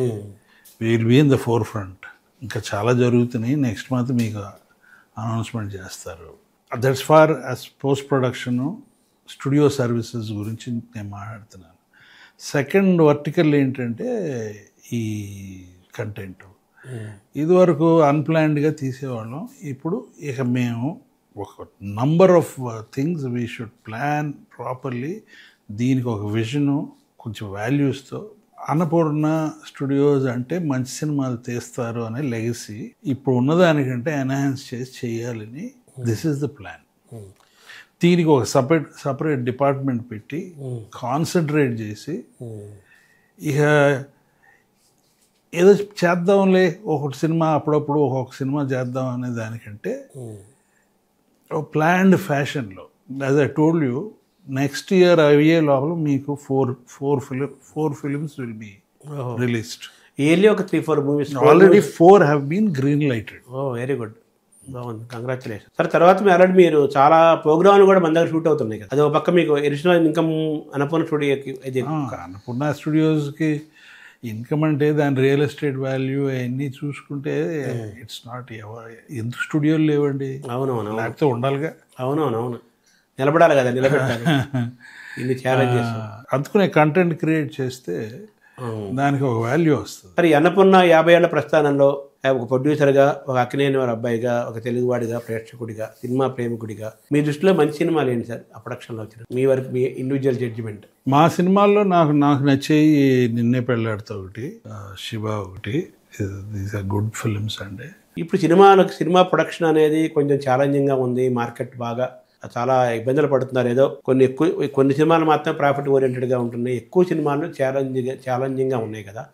Will be in the forefront. ఇంకా చాలా జరుగుతున్నాయి. నెక్స్ట్ మంత్ మీకు అనౌన్స్మెంట్ చేస్తారు. That's far as post production, studio services గురించి నేను మాట్లాడుతున్నాను. సెకండ్ వర్టికల్ ఏంటంటే ఈ కంటెంట్. ఇదివరకు అన్ప్లాన్డ్గా తీసేవాళ్ళం. ఇప్పుడు ఇక మేము ఒక number of things we should plan properly. దీనికి ఒక విజను, కొంచెం వాల్యూస్తో. అన్నపూర్ణ స్టూడియోస్ అంటే మంచి సినిమాలు తీస్తారు అనే లెగసీ ఇప్పుడు ఉన్నదానికంటే ఎన్హాన్స్ చేసి చేయాలని, దిస్ ఈజ్ ద ప్లాన్. దీనికి ఒక సపరేట్ డిపార్ట్మెంట్ పెట్టి కాన్సన్ట్రేట్ చేసి, ఇక ఏదో చేద్దాంలే ఒకటి సినిమా అప్పుడప్పుడు ఒక్కొక్క సినిమా చేద్దాం అనే దానికంటే ఒక ప్లాన్డ్ ఫ్యాషన్లో, as I told you, next year అయ్యే లోపల మీకు four films will be released. Yearly ఒక 3-4 movies. Already 4 have been green lighted. Very good, బాగుంది, కంగ్రాచులేషన్ సార్. తర్వాత ఆల్రెడీ మీరు చాలా ప్రోగ్రామ్లు కూడా మన దగ్గర షూట్ అవుతున్నాయి కదా, అది ఒక పక్క మీకు ఎడిషనల్ ఇన్కమ్ అన్నపూర్ణ స్టూడియోకి. అన్నపూర్ణ స్టూడియోస్కి ఇన్కమ్ అంటే దాని రియల్ ఎస్టేట్ వాల్యూ అవన్నీ చూసుకుంటే ఇట్స్ నాట్. ఎందుకు స్టూడియోలు లేవండి? అవునవును, లేకపోతే ఉండాలిగా. అవునవునవును, నిలబడాలి కదా, నిలబెట్టాలి. ఇన్ని ఛాలెంజెస్. అందుకునే కంటెంట్ క్రియేట్ చేస్తే దానికి ఒక వాల్యూ వస్తుంది. మరి అన్నపూర్ణ 50 ఏళ్ల ప్రస్థానంలో ఒక ప్రొడ్యూసర్గా, ఒక అక్కినేని వారి అబ్బాయిగా, ఒక తెలుగువాడిగా, ప్రేక్షకుడిగా, సినిమా ప్రేమికుడిగా మీ దృష్టిలో మంచి సినిమాలు ఏంటి సార్ ఆ ప్రొడక్షన్లో వచ్చిన మీ వరకు మీ ఇండివిజువల్ జడ్జిమెంట్? మా సినిమాల్లో నాకు నచ్చేయి నిన్నే పెళ్ళాడుతా ఒకటి, శివ ఒకటి. దీస్ ఆర్ గుడ్ ఫిల్మ్స్ అండి. ఇప్పుడు సినిమా ప్రొడక్షన్ అనేది కొంచెం ఛాలెంజింగ్గా ఉంది. మార్కెట్ బాగా చాలా ఇబ్బందులు పడుతున్నారు. ఏదో కొన్ని సినిమాలు మాత్రం ప్రాఫిట్ ఓరియంటెడ్గా ఉంటున్నాయి, ఎక్కువ సినిమాలు ఛాలెంజింగ్గా ఉన్నాయి కదా.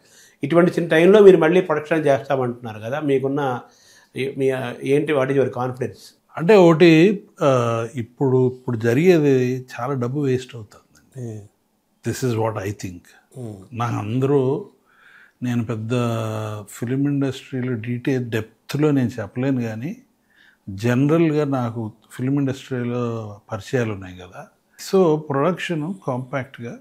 ఇటువంటి చిన్న టైంలో మీరు మళ్ళీ ప్రొడక్షన్ చేస్తామంటున్నారు కదా, మీకున్న ఏంటి, వాట్ ఈజ్ యువర్ కాన్ఫిడెన్స్? అంటే ఒకటి, ఇప్పుడు జరిగేది చాలా డబ్బు వేస్ట్ అవుతుంది. This is what I think. నాకు అందరూ, నేను పెద్ద ఫిలిం ఇండస్ట్రీలో డెప్త్లో నేను చెప్పలేను, కానీ జనరల్గా నాకు ఫిలిం ఇండస్ట్రీలో పరిచయాలు ఉన్నాయి కదా. సో ప్రొడక్షన్ కాంపాక్ట్గా,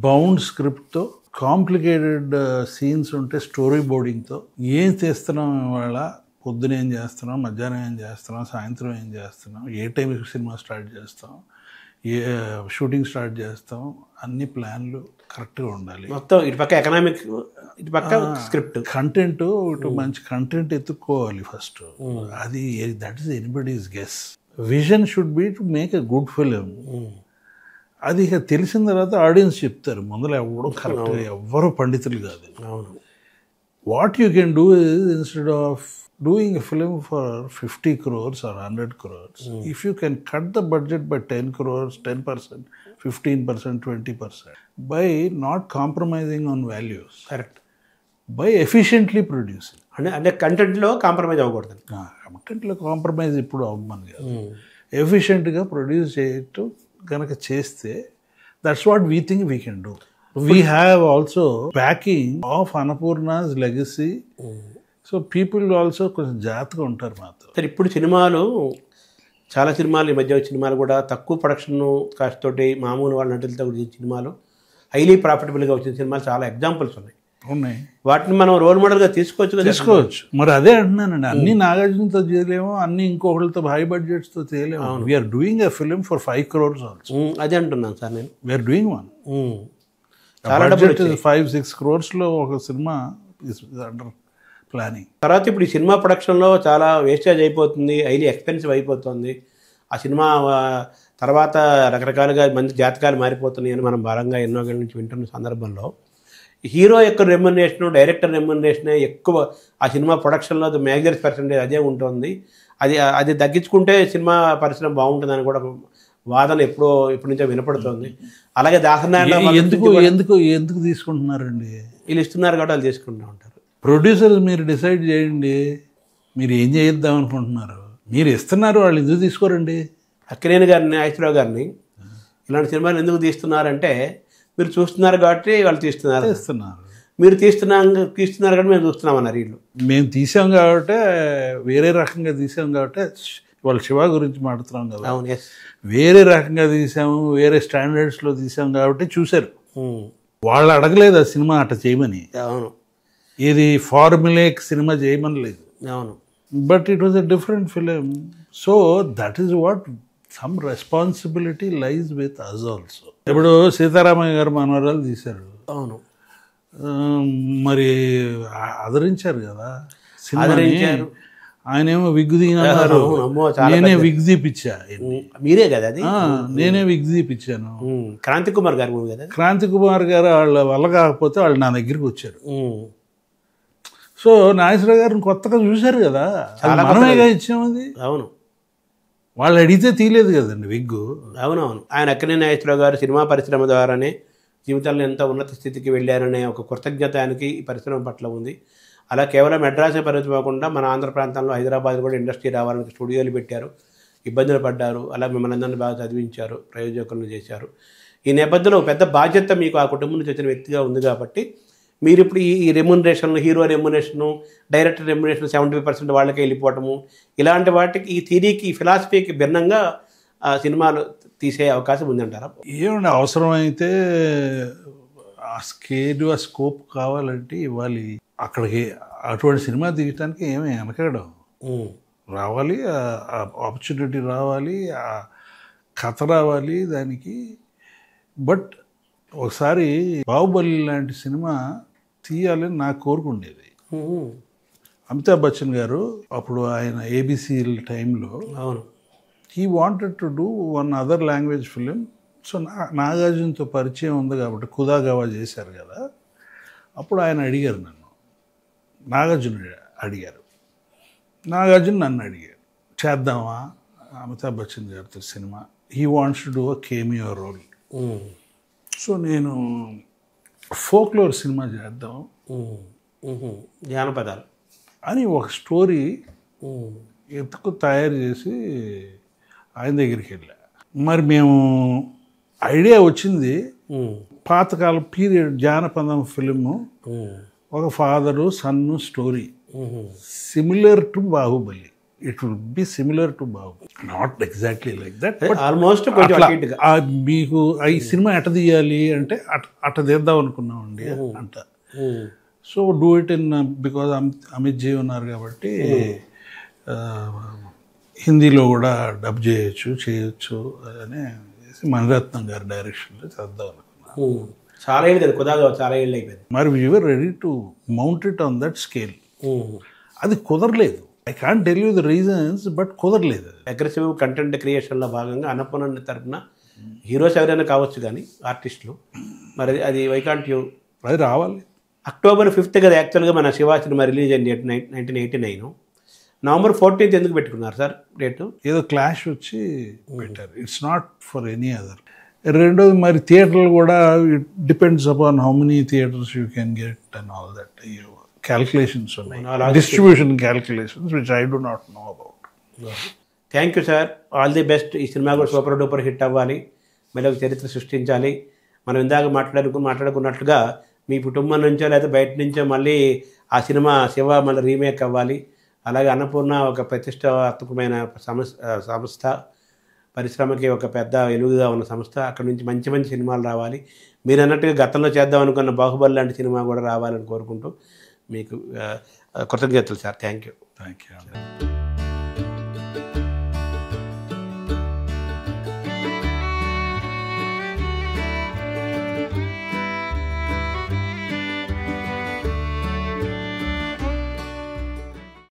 బౌండ్ స్క్రిప్ట్తో, కాంప్లికేటెడ్ సీన్స్ ఉంటే స్టోరీ బోర్డింగ్తో, ఏం చేస్తున్నాం ఇవాళ, పొద్దున ఏం చేస్తున్నాం, మధ్యాహ్నం ఏం చేస్తున్నాం, సాయంత్రం ఏం చేస్తున్నాం, ఏ టైంకి సినిమా స్టార్ట్ చేస్తాం, ఏ షూటింగ్ స్టార్ట్ చేస్తాం, అన్ని ప్లాన్లు కరెక్ట్గా ఉండాలి. మొత్తం ఇటు పక్క ఎకనామిక్, ఇటు పక్క స్క్రిప్ట్, కంటెంట్, ఇటు మంచి కంటెంట్ ఎత్తుక్కోవాలి ఫస్ట్. అది that is anybody's guess. Vision should be to make a good film. అది ఇక తెలిసిన తర్వాత ఆడియన్స్ చెప్తారు, ముందర ఎవడో కరెక్ట్గా ఎవ్వరూ పండితులు కాదు. అవును. What you can do is, instead of doing a film for 50 crores or 100 crores, if you can cut the budget by 10 crores, 10%, 15%, 20%, by not compromising on values. Correct. By efficiently producing. అంటే కంటెంట్లో compromise అవ్వకూడదు. కంటెంట్లో compromise ఇప్పుడు అవ్వమని కాదు, ఎఫిషియెంట్గా produce చేయటం కనుక చేస్తే, that's what we think we can do. We have also backing of Annapurna's legacy. So people also కొంచెం జాగ్రత్తగా ఉంటారు మాత్రం. సరే, ఇప్పుడు చాలా సినిమాలు, ఈ మధ్య సినిమాలు కూడా తక్కువ ప్రొడక్షన్ కాస్ట్ తోటి మామూలు వాళ్ళ నటులతో వచ్చిన సినిమాలు, హైలీ ప్రాఫిటబుల్గా వచ్చిన సినిమాలు చాలా ఎగ్జాంపుల్స్ ఉన్నాయి. వాటిని మనం రోల్ మోడల్గా తీసుకోవచ్చు. మరి అదే అంటున్నానండి, అన్ని నాగార్జునతో చేయలేము, అన్ని ఇంకొకరితో హై బడ్జెట్స్తో చేయలేము. We are doing a film for 5 crores also. అదే అంటున్నాను సార్ నేను. We are doing one. చాలా బడ్జెట్ 5-6 crores ఒక సినిమా అండర్ ప్లానింగ్. తర్వాత ఇప్పుడు ఈ సినిమా ప్రొడక్షన్లో చాలా వేస్టేజ్ అయిపోతుంది, హైలీ ఎక్స్పెన్సివ్ అయిపోతుంది. ఆ సినిమా తర్వాత రకరకాలుగా మంది జాతకాలు మారిపోతున్నాయి అని మనం బలంగా ఎన్నో గంటల నుంచి వింటున్న సందర్భంలో, హీరో యొక్క రెమ్యునరేషన్, డైరెక్టర్ రెమ్యునరేషన్ ఎక్కువ ఆ సినిమా ప్రొడక్షన్లో మేజర్ పర్సెంటేజ్ అదే ఉంటుంది. అది తగ్గించుకుంటే సినిమా పరిశ్రమ బాగుంటుందని కూడా వాదన ఇప్పటి నుంచో వినపడుతుంది. అలాగే దాసనారాయణ ఎందుకు తీసుకుంటున్నారండి? వీళ్ళు ఇస్తున్నారు కాబట్టి వాళ్ళు తీసుకుంటూ ఉంటారు. ప్రొడ్యూసర్స్ మీరు డిసైడ్ చేయండి, మీరు ఏం చేద్దాం అనుకుంటున్నారు. మీరు ఇస్తున్నారు, వాళ్ళు ఎందుకు తీసుకోరండి? అక్కినేని గారిని, నాగేశ్వరరావు గారిని ఇలాంటి సినిమాలు ఎందుకు తీస్తున్నారంటే, మీరు చూస్తున్నారు కాబట్టి వాళ్ళు తీస్తున్నారు. మీరు తీస్తున్నారు కాబట్టి మేము చూస్తున్నామన్నారు వీళ్ళు. మేము తీసాం కాబట్టి, వేరే రకంగా తీసాం కాబట్టి, వాళ్ళు శివ గురించి మాట్లాడుతున్నాం కదా. అవును, ఎస్. వేరే రకంగా తీసాము, వేరే స్టాండర్డ్స్లో తీసాం కాబట్టి చూశారు. వాళ్ళు అడగలేదు ఆ సినిమా అట్లా చేయమని. అవును. ఇది ఫార్ములేక్ సినిమా చేయమని లేదు. అవును. But it was a different film. So that is what some responsibility lies with us also. ఇప్పుడు సీతారామయ్య గారు మనవరాలు తీశారు. అవును. మరి ఆదరించారు కదా సినిమాని. ఆయనేమో విగ్ దిగినారు, నేనే విగ్ తీపిచ్చా. మీరే కదా అది? నేనే విగ్ తీపిచ్చాను. క్రాంతి కుమార్ గారు కదా. క్రాంతి కుమార్ గారు వాళ్ళ వల్ల కాకపోతే వాళ్ళు నా దగ్గరికి వచ్చారు. సో నాగేశ్వరరావు గారిని కొత్తగా చూశారు కదా, మనమేగా ఇచ్చాము అది. అవును. వాళ్ళు అడిగితే తీయలేదు కదండి విగ్గు. అవునవును. ఆయన అక్కినేని నాగేశ్వరరావు గారు సినిమా పరిశ్రమ ద్వారానే జీవితంలో ఎంతో ఉన్నత స్థితికి వెళ్ళారనే ఒక కృతజ్ఞత ఆయనకి ఈ పరిశ్రమ పట్ల ఉంది. అలా కేవలం మెడ్రాసే పరిస్థితి కాకుండా మన ఆంధ్ర ప్రాంతంలో హైదరాబాద్ కూడా ఇండస్ట్రీ రావాలని స్టూడియోలు పెట్టారు, ఇబ్బందులు పడ్డారు. అలా మిమ్మల్ని అందరినీ బాగా చదివించారు, ప్రయోజకులను చేశారు. ఈ నేపథ్యంలో పెద్ద బాధ్యత మీకు ఆ కుటుంబం నుంచి వచ్చిన వ్యక్తిగా ఉంది కాబట్టి మీరు ఇప్పుడు ఈ remuneration, hero remuneration, director remuneration 70% వాళ్ళకే వెళ్ళిపోవటము, ఇలాంటి వాటికి, ఈ థియరీకి, ఈ ఫిలాసఫీకి భిన్నంగా సినిమాలు తీసే అవకాశం ఉందంటారా? ఏమండి, అవసరమైతే ఆ స్కోప్ కావాలంటే ఇవ్వాలి. అక్కడికి అటువంటి సినిమా తీయటానికి ఏమీ వెనకడం రావాలి, ఆపర్చునిటీ రావాలి, ఆ కథ రావాలి దానికి. బట్ ఒకసారి బాహుబలి లాంటి సినిమా తీయాలని నాకు కోరుకుండేది. అమితాబ్ బచ్చన్ గారు అప్పుడు ఆయన ఏబిసి టైంలో అవును. He wanted to do one other language film. So నాగార్జునతో పరిచయం ఉంది కాబట్టి ఖుదా గవా చేశారు కదా. అప్పుడు ఆయన అడిగారు నన్ను, నాగార్జున అడిగారు, నాగార్జున నన్ను అడిగారు, చేద్దామా అమితాబ్ బచ్చన్ గారితో cinema, he wants to do a cameo role. So నేను ఫోక్లోర్ సినిమా చేద్దాం జానపదాలు అని ఒక స్టోరీ ఎత్తుకు తయారు చేసి ఆయన దగ్గరికి వెళ్ళా. మరి మేము ఐడియా వచ్చింది, పాతకాల పీరియడ్ జానపదం ఫిలిము, ఒక father son story similar to Baahubali. It will be similar to Baahubali, not exactly like that, almost మీకు ఈ సినిమా ఎట తీయాలి అంటే అట తీద్దాం అనుకున్నామండి అంట. So do it in because Amit ji ఉన్నారు కాబట్టి హిందీలో కూడా డబ్ చేయొచ్చు అని మణిరత్నం గారి డైరెక్షన్లో చేద్దాం అనుకున్నాను. చాలా ఏళ్ళు కుదాగా చాలా ఏళ్ళు అయిపోయింది. మరి we were ready to mount it on that scale. అది కుదరలేదు. I can't tell you the reasons, but కుదరలేదు. అగ్రెసివ్ కంటెంట్ క్రియేషన్లో భాగంగా అన్నపూర్ణ తరఫున హీరోస్ ఎవరైనా కావచ్చు కానీ ఆర్టిస్టులు, మరి అది వై కాంట్ యూ, అది రావాలి. అక్టోబర్ 5th కదా యాక్చువల్గా మన శివ సినిమా రిలీజ్ అయింది 1989. నవంబర్ 14th ఎందుకు పెట్టుకున్నారు సార్ డేటు? ఏదో క్లాష్ వచ్చి పెట్టారు. It's not for any other. రెండోది మరి థియేటర్లు కూడా it depends upon how many theatres you can get and all that calculations ఉన్నాయి, distribution calculations which I do not know about. Thank you sir, all the best. ఈ సినిమా కూడా super duper hit అవ్వాలి, మళ్ళీ ఒక చరిత్ర సృష్టించాలి. మనం ఇందాక మాట్లాడుకున్నట్లుగా మీ కుటుంబం నుంచో లేదా బయట నుంచో మళ్ళీ ఆ సినిమా శివ మళ్ళీ రీమేక్ అవ్వాలి. అలాగే అన్నపూర్ణ ఒక ప్రతిష్టాత్మకమైన సంస్థ, పరిశ్రమకి ఒక పెద్ద వెలుగుగా ఉన్న సంస్థ. అక్కడ నుంచి మంచి మంచి సినిమాలు రావాలి. మీరు అన్నట్టుగా గతంలో చేద్దాం అనుకున్న బాహుబలి లాంటి సినిమా కూడా రావాలని కోరుకుంటూ మీకు కృతజ్ఞతలు సార్. Thank you.